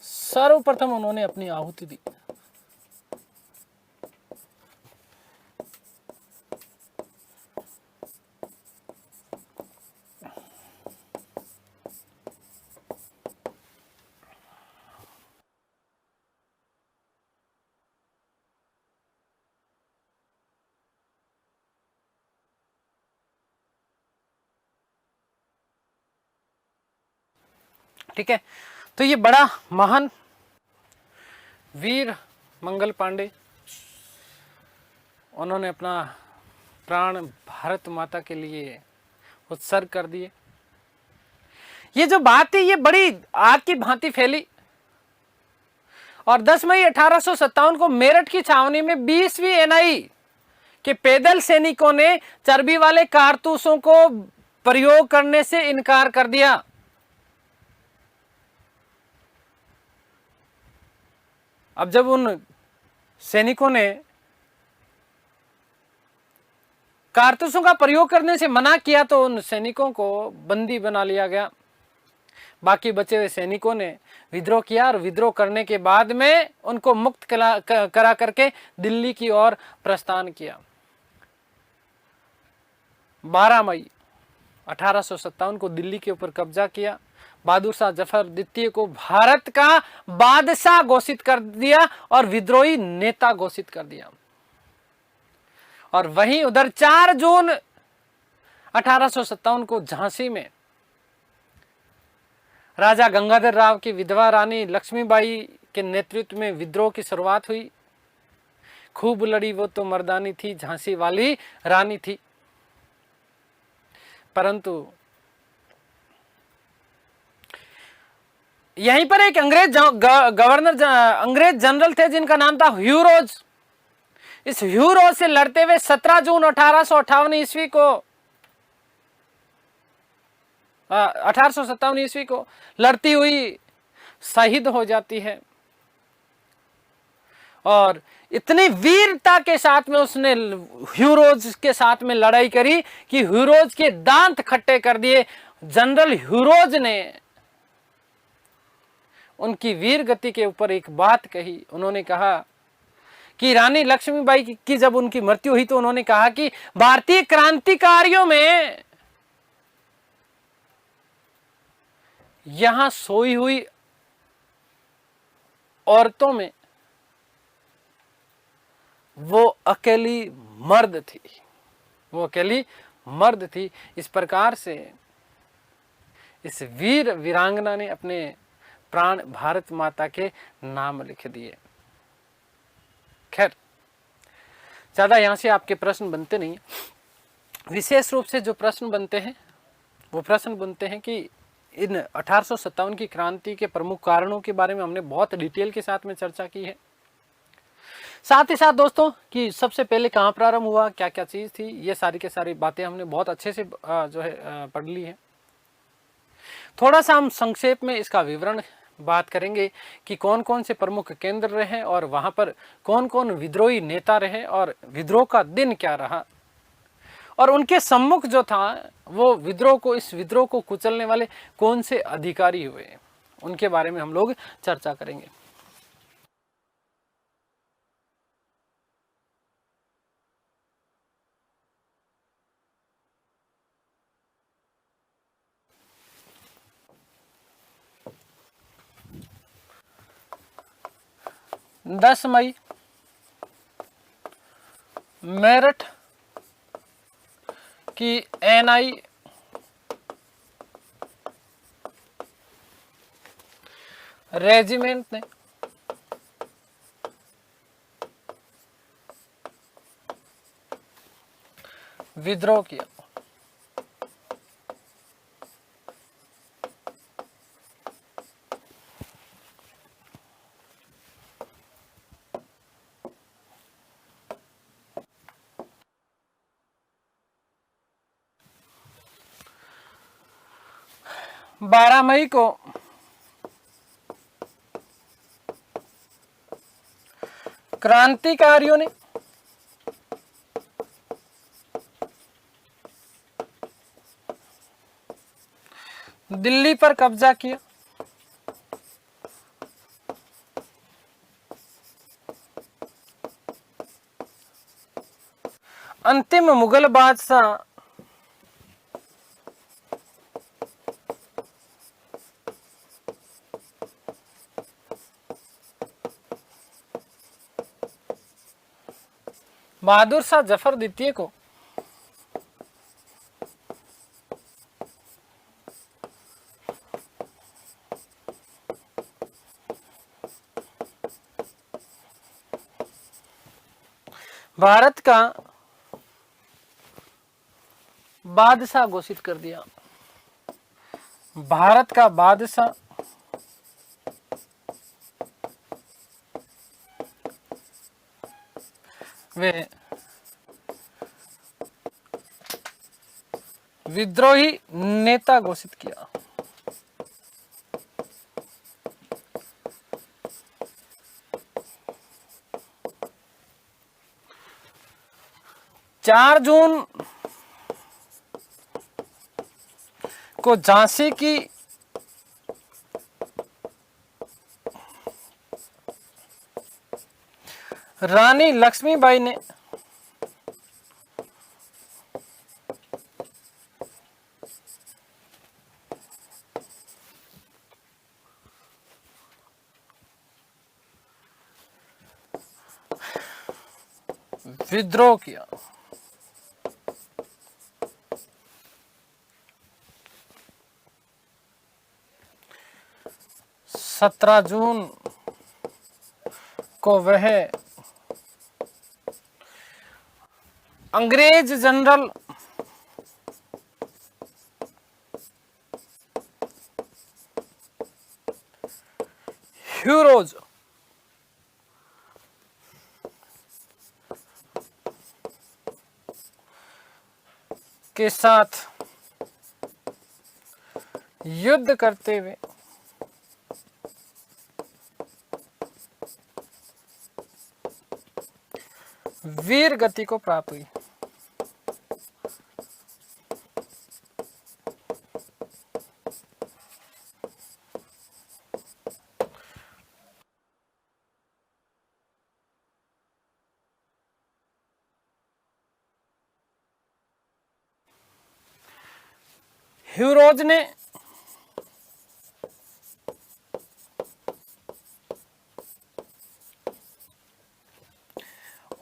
सर्वप्रथम उन्होंने अपनी आहुति दी। ठीक है, तो ये बड़ा महान वीर मंगल पांडे, उन्होंने अपना प्राण भारत माता के लिए उत्सर्ग कर दिए। ये जो बात है ये बड़ी आग की भांति फैली और 10 मई 1857 को मेरठ की छावनी में 20वीं एनआई के पैदल सैनिकों ने चर्बी वाले कारतूसों को प्रयोग करने से इनकार कर दिया। अब जब उन सैनिकों ने कारतूसों का प्रयोग करने से मना किया तो उन सैनिकों को बंदी बना लिया गया। बाकी बचे हुए सैनिकों ने विद्रोह किया और विद्रोह करने के बाद में उनको मुक्त करा करके दिल्ली की ओर प्रस्थान किया। 12 मई 1857 को दिल्ली के ऊपर कब्जा किया। बहादुर शाह जफर द्वितीय को भारत का बादशाह घोषित कर दिया और विद्रोही नेता घोषित कर दिया। और वहीं उधर 4 जून 1857 को झांसी में राजा गंगाधर राव की विधवा रानी लक्ष्मीबाई के नेतृत्व में विद्रोह की शुरुआत हुई। खूब लड़ी वो तो मर्दानी थी, झांसी वाली रानी थी। परंतु यहीं पर एक अंग्रेज गवर्नर अंग्रेज जनरल थे जिनका नाम था ह्यू रोज। इस ह्यू रोज से लड़ते हुए 17 जून 1858 ईस्वी को 1857 ईस्वी को लड़ती हुई शहीद हो जाती है। और इतनी वीरता के साथ में उसने ह्यू रोज के साथ में लड़ाई करी कि ह्यू रोज के दांत खट्टे कर दिए। जनरल ह्यू रोज ने उनकी वीर गति के ऊपर एक बात कही। उन्होंने कहा कि रानी लक्ष्मीबाई की जब उनकी मृत्यु हुई तो उन्होंने कहा कि भारतीय क्रांतिकारियों में यहां सोई हुई औरतों में वो अकेली मर्द थी, वो अकेली मर्द थी। इस प्रकार से इस वीर वीरांगना ने अपने प्राण भारत माता के नाम लिख दिए। खैर, ज्यादा यहां से आपके प्रश्न बनते नहीं। विशेष रूप से जो प्रश्न बनते हैं वो प्रश्न बनते हैं कि इन 1857 की क्रांति के प्रमुख कारणों के बारे में हमने बहुत डिटेल के साथ में चर्चा की है। साथ ही साथ दोस्तों कि सबसे पहले कहाँ प्रारंभ हुआ, क्या क्या चीज थी, ये सारी के सारी बातें हमने बहुत अच्छे से जो है पढ़ ली है। थोड़ा सा हम संक्षेप में इसका विवरण बात करेंगे कि कौन कौन से प्रमुख केंद्र रहे और वहां पर कौन कौन विद्रोही नेता रहे और विद्रोह का दिन क्या रहा, और उनके सम्मुख जो था वो विद्रोह को, इस विद्रोह को कुचलने वाले कौन से अधिकारी हुए, उनके बारे में हम लोग चर्चा करेंगे। दस मई मेरठ की एनआई रेजिमेंट ने विद्रोह किया। बारह मई को क्रांतिकारियों ने दिल्ली पर कब्जा किया। अंतिम मुगल बादशाह बहादुर शाह जफर द्वितीय को भारत का बादशाह घोषित कर दिया। भारत का बादशाह वे विद्रोही नेता घोषित किया। चार जून को झांसी की रानी लक्ष्मीबाई ने विद्रोह किया। 17 जून को वह अंग्रेज जनरल ह्यू रोज के साथ युद्ध करते हुए वीर गति को प्राप्त हुई। ह्यू रोज ने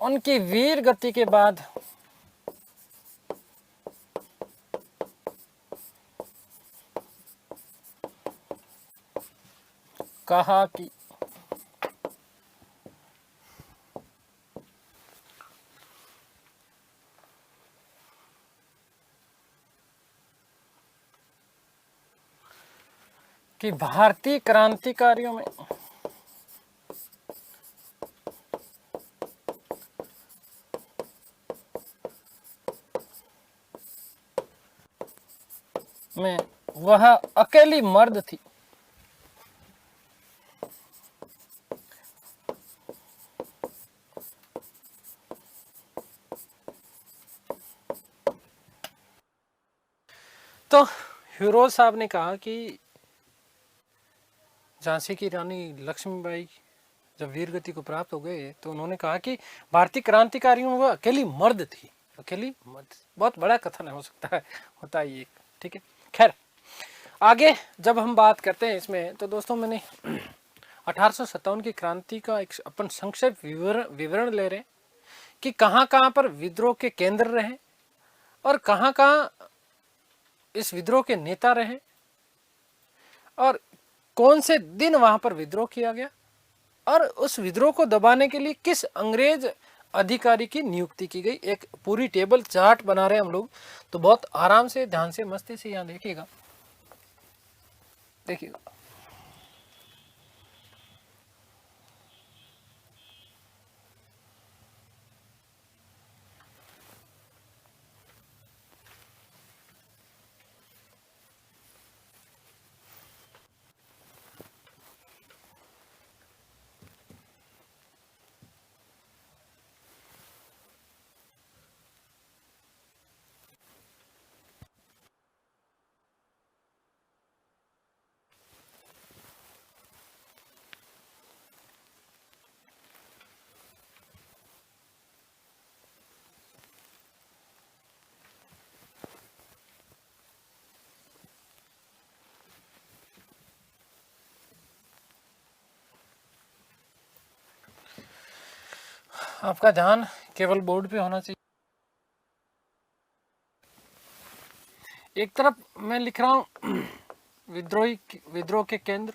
उनकी वीर गति के बाद कहा कि भारतीय क्रांतिकारियों में वह अकेली मर्द थी। तो फिरोज साहब ने कहा कि झांसी की रानी लक्ष्मीबाई जब वीर गति को प्राप्त हो गए तो उन्होंने कहा कि भारतीय क्रांतिकारियों में वह अकेली मर्द थी। अकेली मर्द, बहुत बड़ा कथन हो सकता है, होता है ये, ठीक है। खैर आगे जब हम बात करते हैं इसमें, तो दोस्तों मैंने 1857 की क्रांति का एक अपन संक्षिप्त विवरण ले रहे हैं कि कहाँ कहाँ पर विद्रोह के केंद्र रहे और कहाँ कहाँ इस विद्रोह के नेता रहे और कौन से दिन वहां पर विद्रोह किया गया और उस विद्रोह को दबाने के लिए किस अंग्रेज अधिकारी की नियुक्ति की गई। एक पूरी टेबल चार्ट बना रहे हैं हम लोग, तो बहुत आराम से, ध्यान से, मस्ती से यहाँ देखिएगा। देखिएगा आपका ध्यान केवल बोर्ड पे होना चाहिए। एक तरफ मैं लिख रहा हूं विद्रोह के केंद्र,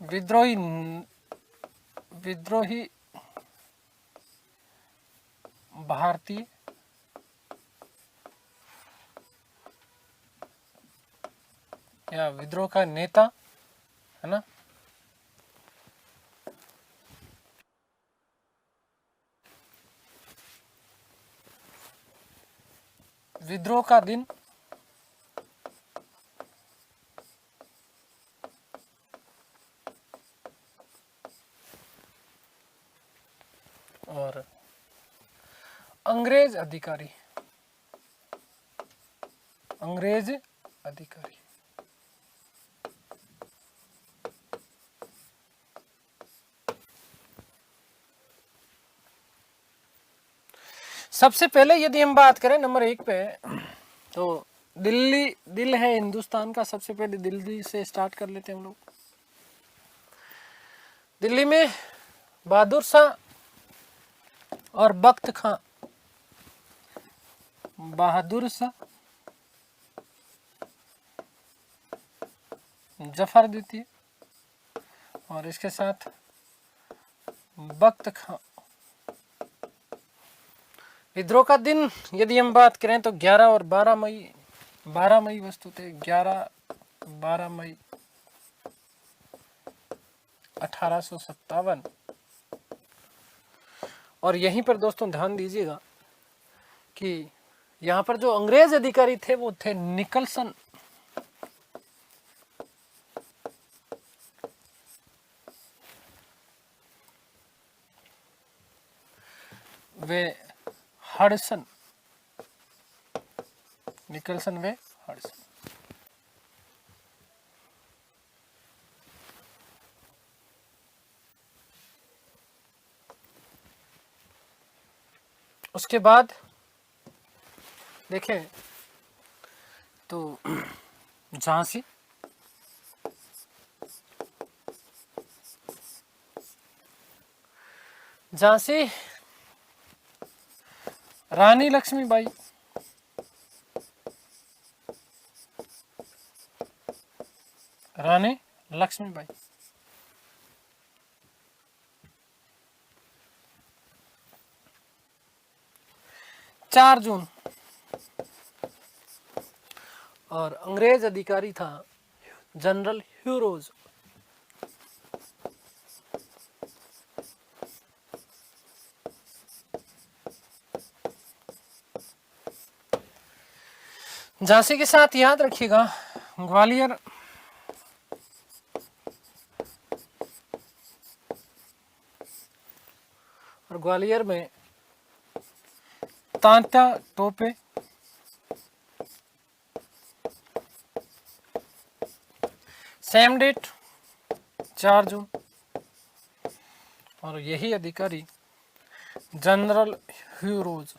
विद्रोही भारतीय या विद्रोह का नेता, है ना, विद्रोह का दिन और अंग्रेज अधिकारी सबसे पहले यदि हम बात करें नंबर 1 पे, तो दिल है हिंदुस्तान का। सबसे पहले दिल्ली से स्टार्ट कर लेते हैं हम लोग। दिल्ली में बहादुर शाह और बख्त खां, बहादुर शाह, जफर द्वितीय और इसके साथ बख्त खां। विद्रोह का दिन यदि हम बात करें तो 11 और 12 मई वस्तुतः 11-12 मई 1857। और यहीं पर दोस्तों ध्यान दीजिएगा कि यहाँ पर जो अंग्रेज अधिकारी थे वो थे निकलसन। वे हडसन, निकलसन वे हडसन। उसके बाद देखें तो झांसी, झांसी रानी लक्ष्मीबाई, रानी लक्ष्मीबाई। 4 जून, और अंग्रेज अधिकारी था जनरल ह्यू रोज। झांसी के साथ याद रखिएगा ग्वालियर, और ग्वालियर में तांत्या टोपे, सेम डेट 4 जून, और यही अधिकारी जनरल ह्यू रोज।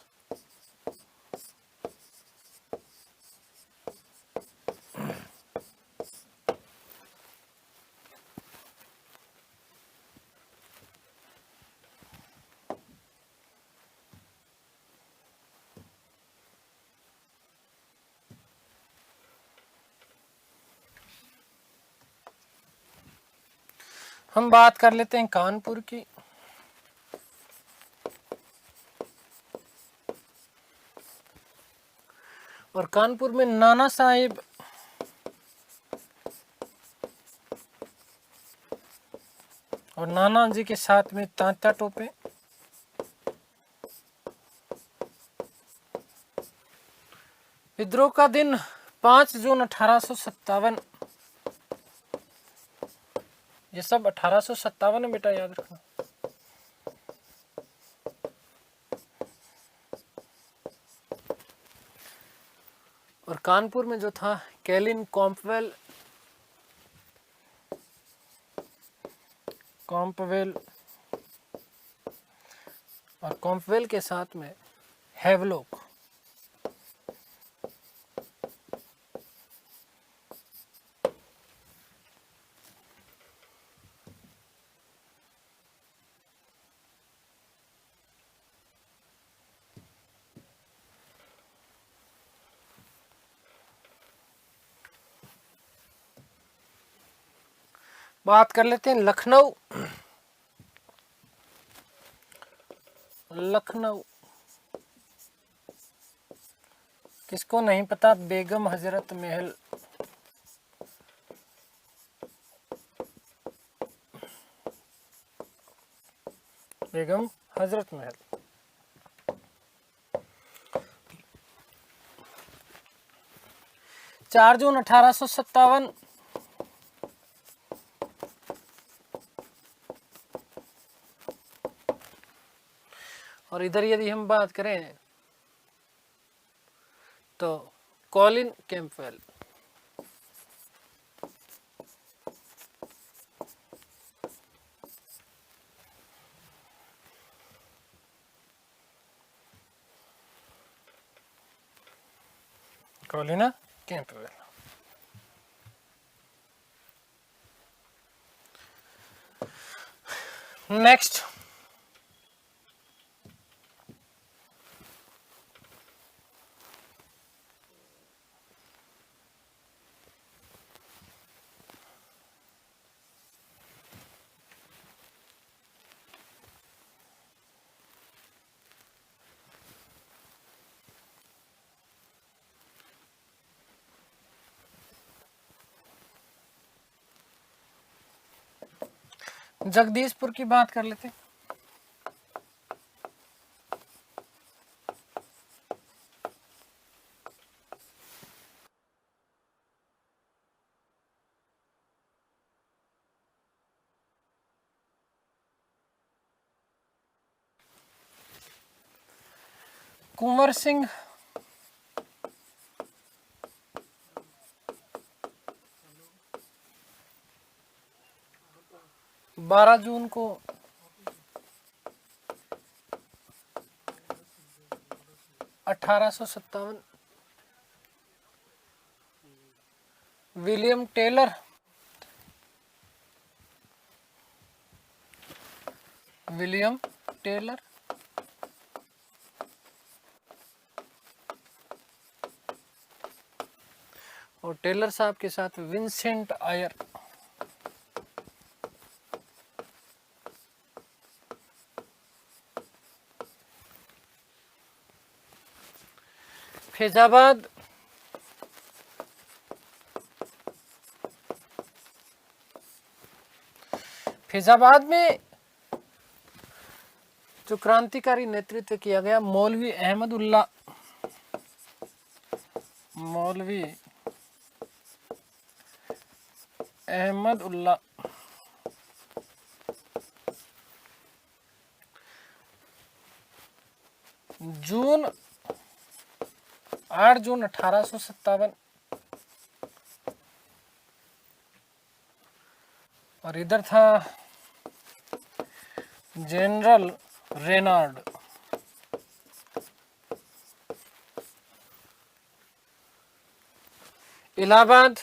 हम बात कर लेते हैं कानपुर की। और कानपुर में नाना साहेब और नाना जी के साथ में तांत्या टोपे। विद्रोह का दिन 5 जून 1857। ये सब 1857 में, बेटा याद रखना। और कानपुर में जो था कैलिन कॉम्पवेल और कॉम्पवेल के साथ में हैवलॉक। बात कर लेते हैं लखनऊ। लखनऊ किसको नहीं पता, बेगम हजरत महल। बेगम हजरत महल 4 जून 1857। और इधर यदि हम बात करें तो Colin Campbell. Colin Campbell. Next, Jagdishpur की बात कर लेते हैं। कुंवर सिंह 12 जून को (1857). विलियम टेलर 12 टेलर और टेलर साहब के साथ विंसेंट आयर। फैजाबाद फैजाबाद में जो क्रांतिकारी नेतृत्व किया गया मौलवी अहमदुल्ला, मौलवी अहमदुल्ला जून 8 जून 1857। और इधर था जनरल रेनार्ड। इलाहाबाद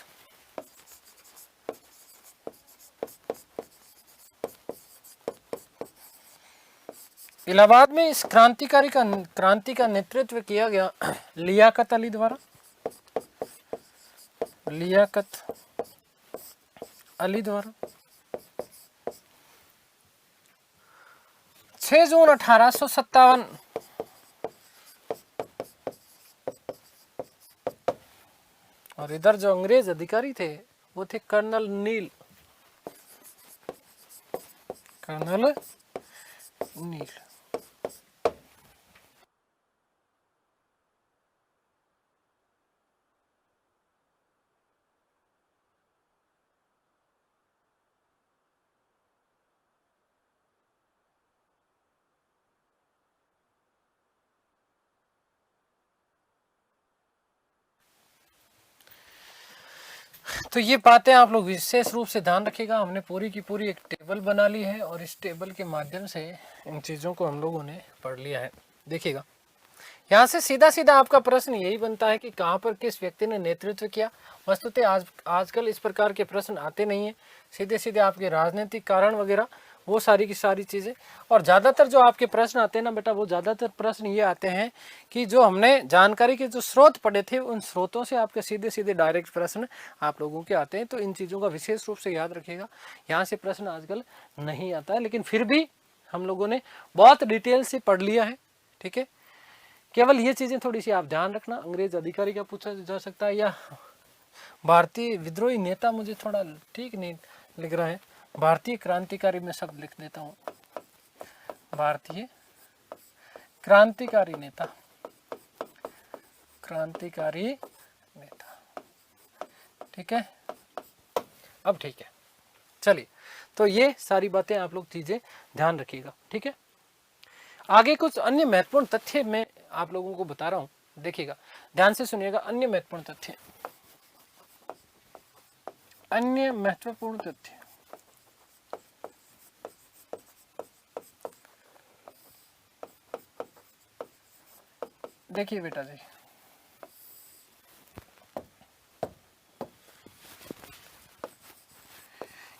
इलाहाबाद में इस क्रांति का नेतृत्व किया गया लियाकत अली द्वारा। लियाकत अली द्वारा 6 जून 1857। और इधर जो अंग्रेज अधिकारी थे वो थे कर्नल नील। कर्नल नील। तो ये बातें आप लोग विशेष रूप से ध्यान रखिएगा। हमने पूरी की पूरी एक टेबल बना ली है और इस टेबल के माध्यम से इन चीज़ों को हम लोगों ने पढ़ लिया है। देखिएगा यहाँ से सीधा सीधा आपका प्रश्न यही बनता है कि कहाँ पर किस व्यक्ति ने नेतृत्व किया। वस्तुतः आजकल इस प्रकार के प्रश्न आते नहीं हैं, सीधे सीधे आपके राजनीतिक कारण वगैरह वो सारी की सारी चीज़ें। और ज़्यादातर जो आपके प्रश्न आते हैं ना बेटा, वो ज़्यादातर प्रश्न ये आते हैं कि जो हमने जानकारी के जो स्रोत पढ़े थे उन स्रोतों से आपके सीधे सीधे डायरेक्ट प्रश्न आप लोगों के आते हैं। तो इन चीज़ों का विशेष रूप से याद रखिएगा। यहाँ से प्रश्न आजकल नहीं आता है, लेकिन फिर भी हम लोगों ने बहुत डिटेल से पढ़ लिया है। ठीक है, केवल ये चीज़ें थोड़ी सी आप ध्यान रखना। अंग्रेज अधिकारी का पूछा जा सकता है या भारतीय विद्रोही नेता, मुझे थोड़ा ठीक नहीं लिख रहा है। भारतीय क्रांतिकारी में शब्द लिख देता हूँ, भारतीय क्रांतिकारी नेता। क्रांतिकारी नेता, ठीक है। अब ठीक है, चलिए तो ये सारी बातें आप लोग चीजें ध्यान रखिएगा। ठीक है, आगे कुछ अन्य महत्वपूर्ण तथ्य मैं आप लोगों को बता रहा हूं, देखिएगा ध्यान से सुनिएगा। अन्य महत्वपूर्ण तथ्य, अन्य महत्वपूर्ण तथ्य। देखिए बेटा जी,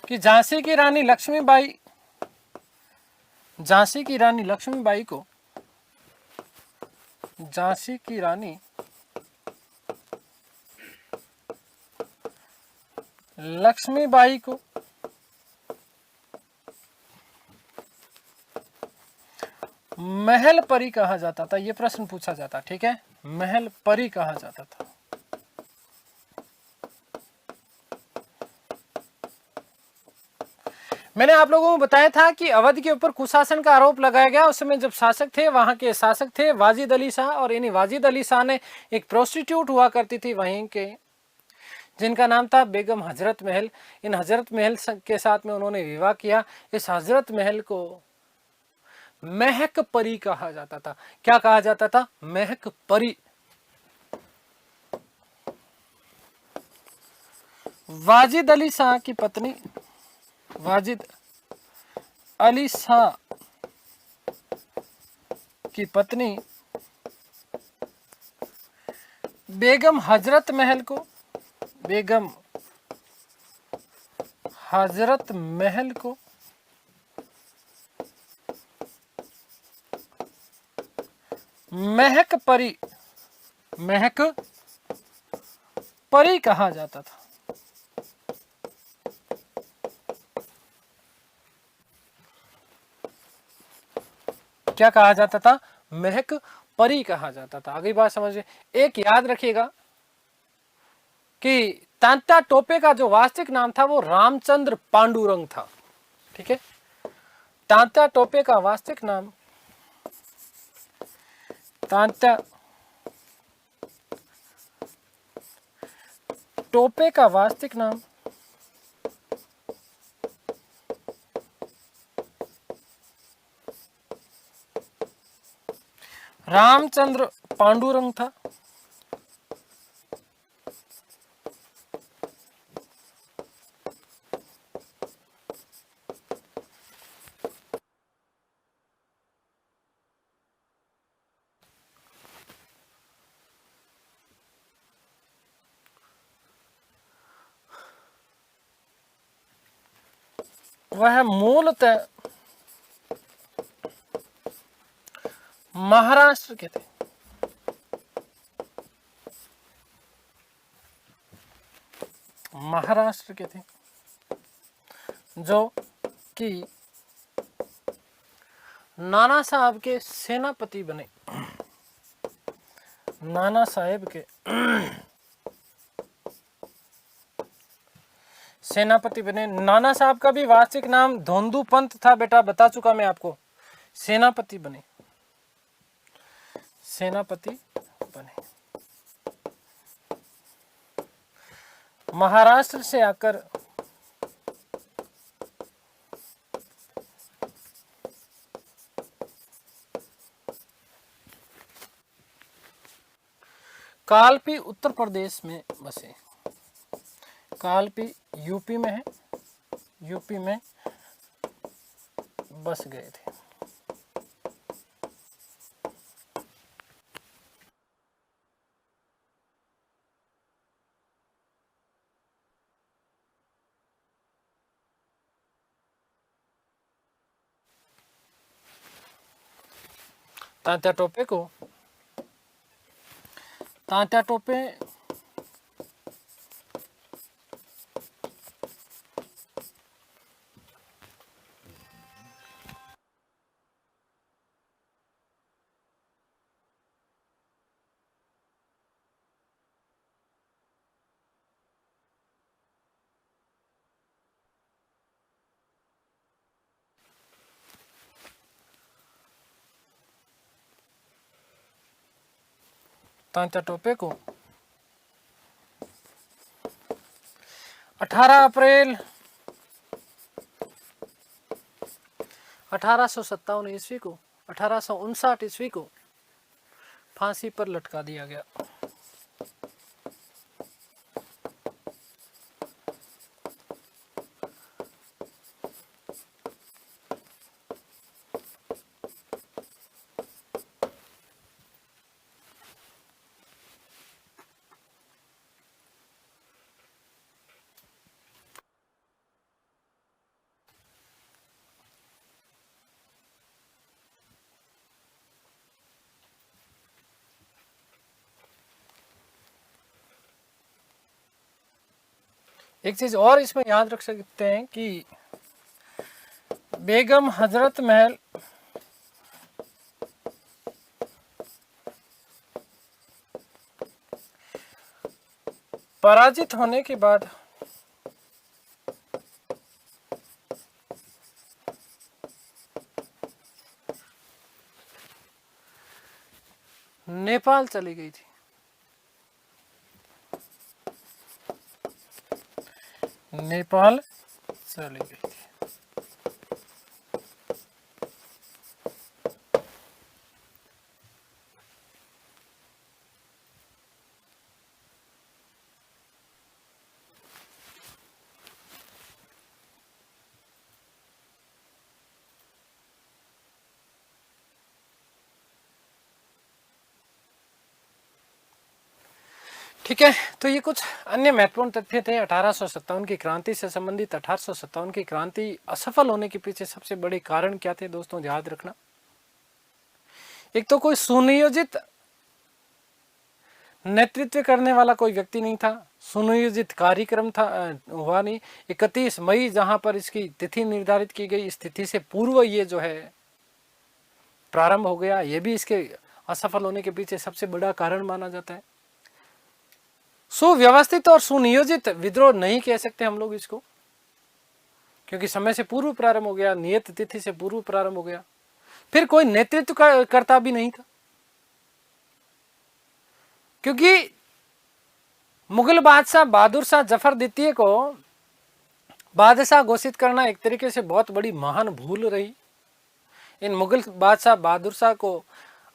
कि झांसी की रानी लक्ष्मीबाई, झांसी की रानी लक्ष्मीबाई को, झांसी की रानी लक्ष्मीबाई को महल परी कहा जाता था। यह प्रश्न पूछा जाता, ठीक है, महल परी कहा जाता था। मैंने आप लोगों को बताया था कि अवध के ऊपर कुशासन का आरोप लगाया गया। उस समय जब शासक थे, वहां के शासक थे वाजिद अली शाह, और इन्हीं वाजिद अली शाह ने एक प्रोस्टिट्यूट हुआ करती थी वहीं के, जिनका नाम था बेगम हजरत महल। इन हजरत महल के साथ में उन्होंने विवाह किया। इस हजरत महल को महक परी कहा जाता था। क्या कहा जाता था? महक परी। वाजिद अली शाह की पत्नी, वाजिद अली शाह की पत्नी बेगम हजरत महल को, बेगम हजरत महल को महक परी, महक परी कहा जाता था। क्या कहा जाता था? महक परी कहा जाता था। अगली बात समझिए, एक याद रखिएगा कि तात्या टोपे का जो वास्तविक नाम था वो रामचंद्र पांडुरंग था। ठीक है, तात्या टोपे का वास्तविक नाम, तात्या टोपे का वास्तविक नाम रामचंद्र पांडुरंग था। वह मूलतः महाराष्ट्र के थे। महाराष्ट्र के थे, जो कि नाना साहब के सेनापति बने। नाना साहेब के सेनापति बने। नाना साहब का भी वास्तविक नाम धोंदू पंत था बेटा, बता चुका मैं आपको। सेनापति बने, सेनापति बने। महाराष्ट्र से आकर कालपी उत्तर प्रदेश में बसे। कालपी यूपी में है, यूपी में बस गए थे। तात्या टोपे को, तात्या टोपे तात्या टोपे को 18 अप्रैल 1857 ईस्वी को, 1859 ईस्वी को फांसी पर लटका दिया गया। एक चीज और इसमें याद रख सकते हैं कि बेगम हजरत महल पराजित होने के बाद नेपाल चली गई थी। नेपाल चली गई थी। ठीक है, तो ये कुछ अन्य महत्वपूर्ण तथ्य थे 1857 की क्रांति से संबंधित। 1857 की क्रांति असफल होने के पीछे सबसे बड़े कारण क्या थे दोस्तों, याद रखना। एक तो कोई सुनियोजित नेतृत्व करने वाला कोई व्यक्ति नहीं था, सुनियोजित कार्यक्रम था हुआ नहीं। 31 मई जहां पर इसकी तिथि निर्धारित की गई, इस तिथि से पूर्व ये जो है प्रारंभ हो गया। ये भी इसके असफल होने के पीछे सबसे बड़ा कारण माना जाता है। सुव्यवस्थित और सुनियोजित विद्रोह नहीं कह सकते हम लोग इसको, क्योंकि समय से पूर्व प्रारंभ हो गया, नियत तिथि से पूर्व प्रारंभ हो गया। फिर कोई नेतृत्व करता भी नहीं था, क्योंकि मुगल बादशाह बहादुर शाह जफर द्वितीय को बादशाह घोषित करना एक तरीके से बहुत बड़ी महान भूल रही। इन मुगल बादशाह बहादुर शाह को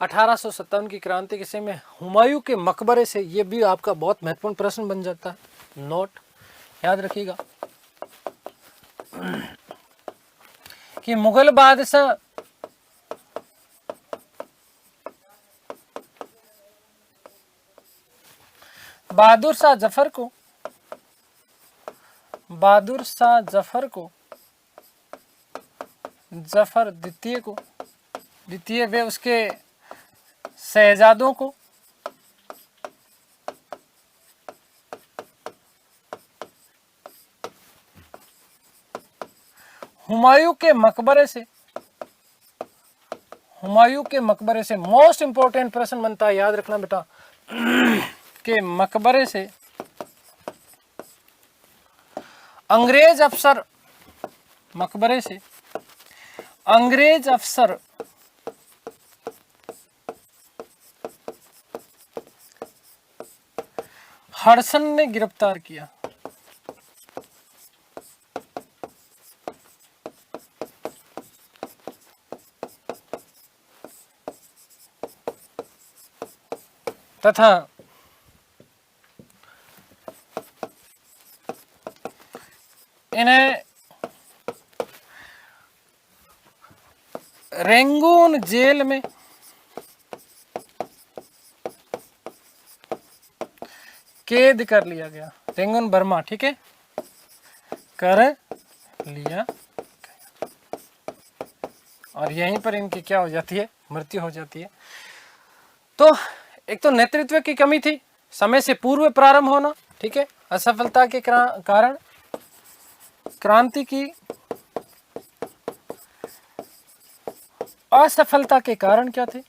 1857 की क्रांति के समय हुमायूं के मकबरे से, ये भी आपका बहुत महत्वपूर्ण प्रश्न बन जाता है, नोट याद रखिएगा कि मुगल बादशाह बहादुर शाह जफर को जफर द्वितीय वे उसके शहजादों को हुमायूं के मकबरे से मोस्ट इंपॉर्टेंट प्रश्न बनता है, याद रखना बेटा, के मकबरे से अंग्रेज अफसर हडसन ने गिरफ्तार किया। तथा इन्हें रेंगून जेल में कैद कर लिया गया। रेंगून बर्मा, ठीक है, कर लिया और यहीं पर इनकी क्या हो जाती है, मृत्यु हो जाती है। तो एक तो नेतृत्व की कमी थी, समय से पूर्व प्रारंभ होना, ठीक है, असफलता के कारण, क्रांति की असफलता के कारण क्या थे,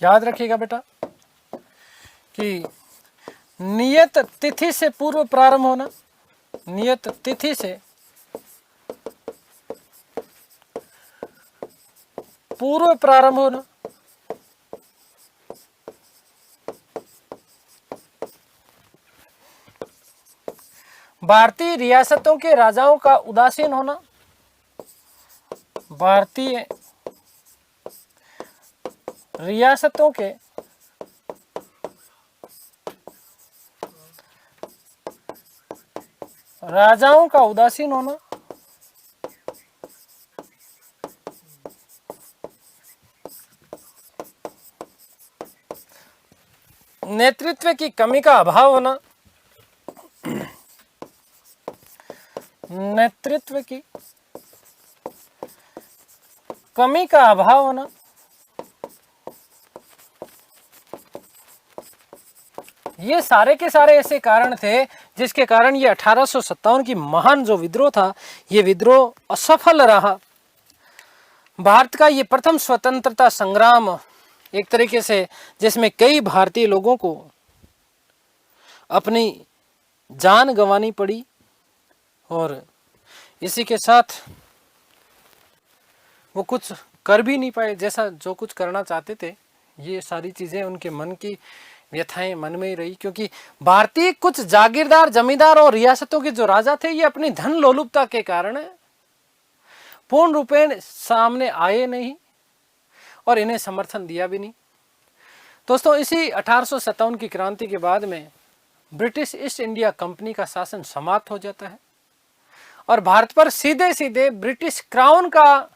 याद रखिएगा बेटा कि नियत तिथि से पूर्व प्रारंभ होना, नियत तिथि से पूर्व प्रारंभ होना, भारतीय रियासतों के राजाओं का उदासीन होना, भारतीय रियासतों के राजाओं का उदासीन होना, नेतृत्व की कमी का अभाव होना, नेतृत्व की कमी का अभाव होना, ये सारे के सारे ऐसे कारण थे जिसके कारण ये 1857 की महान जो विद्रोह था, ये विद्रोह असफल रहा। भारत का ये प्रथम स्वतंत्रता संग्राम एक तरीके से जिसमें कई भारतीय लोगों को अपनी जान गंवानी पड़ी और इसी के साथ वो कुछ कर भी नहीं पाए जैसा जो कुछ करना चाहते थे। ये सारी चीज़ें उनके मन की व्यथाएं मन में ही रही, क्योंकि भारतीय कुछ जागीरदार जमींदार और रियासतों के जो राजा थे ये अपनी धन लोलुपता के कारण पूर्ण रूपेण सामने आए नहीं और इन्हें समर्थन दिया भी नहीं। दोस्तों, इसी 1857 की क्रांति के बाद में ब्रिटिश ईस्ट इंडिया कंपनी का शासन समाप्त हो जाता है और भारत पर सीधे सीधे ब्रिटिश क्राउन का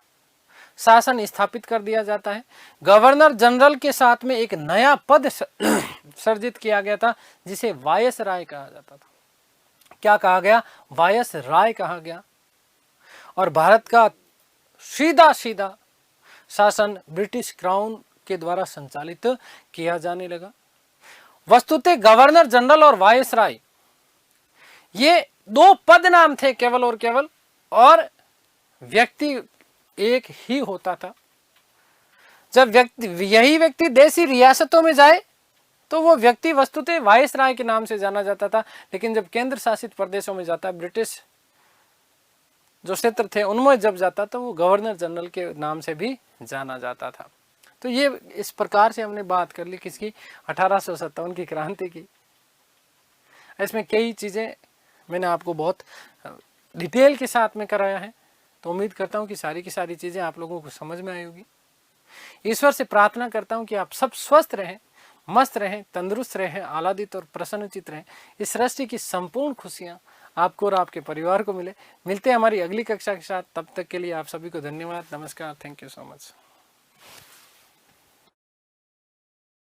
शासन स्थापित कर दिया जाता है। गवर्नर जनरल के साथ में एक नया पद सर्जित किया गया था जिसे वायसराय कहा जाता था। क्या कहा गया, वायस राय कहा गया। और भारत का सीधा सीधा शासन ब्रिटिश क्राउन के द्वारा संचालित किया जाने लगा। वस्तुतः गवर्नर जनरल और वायसराय ये दो पद नाम थे केवल और केवल, और व्यक्ति एक ही होता था। जब यही व्यक्ति देशी रियासतों में जाए तो वो व्यक्ति वस्तुतः वायसराय के नाम से जाना जाता था, लेकिन जब केंद्र शासित प्रदेशों में जाता, ब्रिटिश जो क्षेत्र थे उनमें जब जाता तो वो गवर्नर जनरल के नाम से भी जाना जाता था। तो ये इस प्रकार से हमने बात कर ली किसकी, 1857 की क्रांति की। इसमें कई चीज़ें मैंने आपको बहुत डिटेल के साथ में कराया है, तो उम्मीद करता हूँ कि सारी की सारी चीज़ें आप लोगों को समझ में आई होगी। ईश्वर से प्रार्थना करता हूँ कि आप सब स्वस्थ रहें, मस्त रहें, तंदुरुस्त रहें, आह्लादित और प्रसन्नचित रहें। इस सृष्टि की संपूर्ण खुशियाँ आपको और आपके परिवार को मिले। मिलते हैं हमारी अगली कक्षा के साथ, तब तक के लिए आप सभी को धन्यवाद, नमस्कार, थैंक यू सो मच।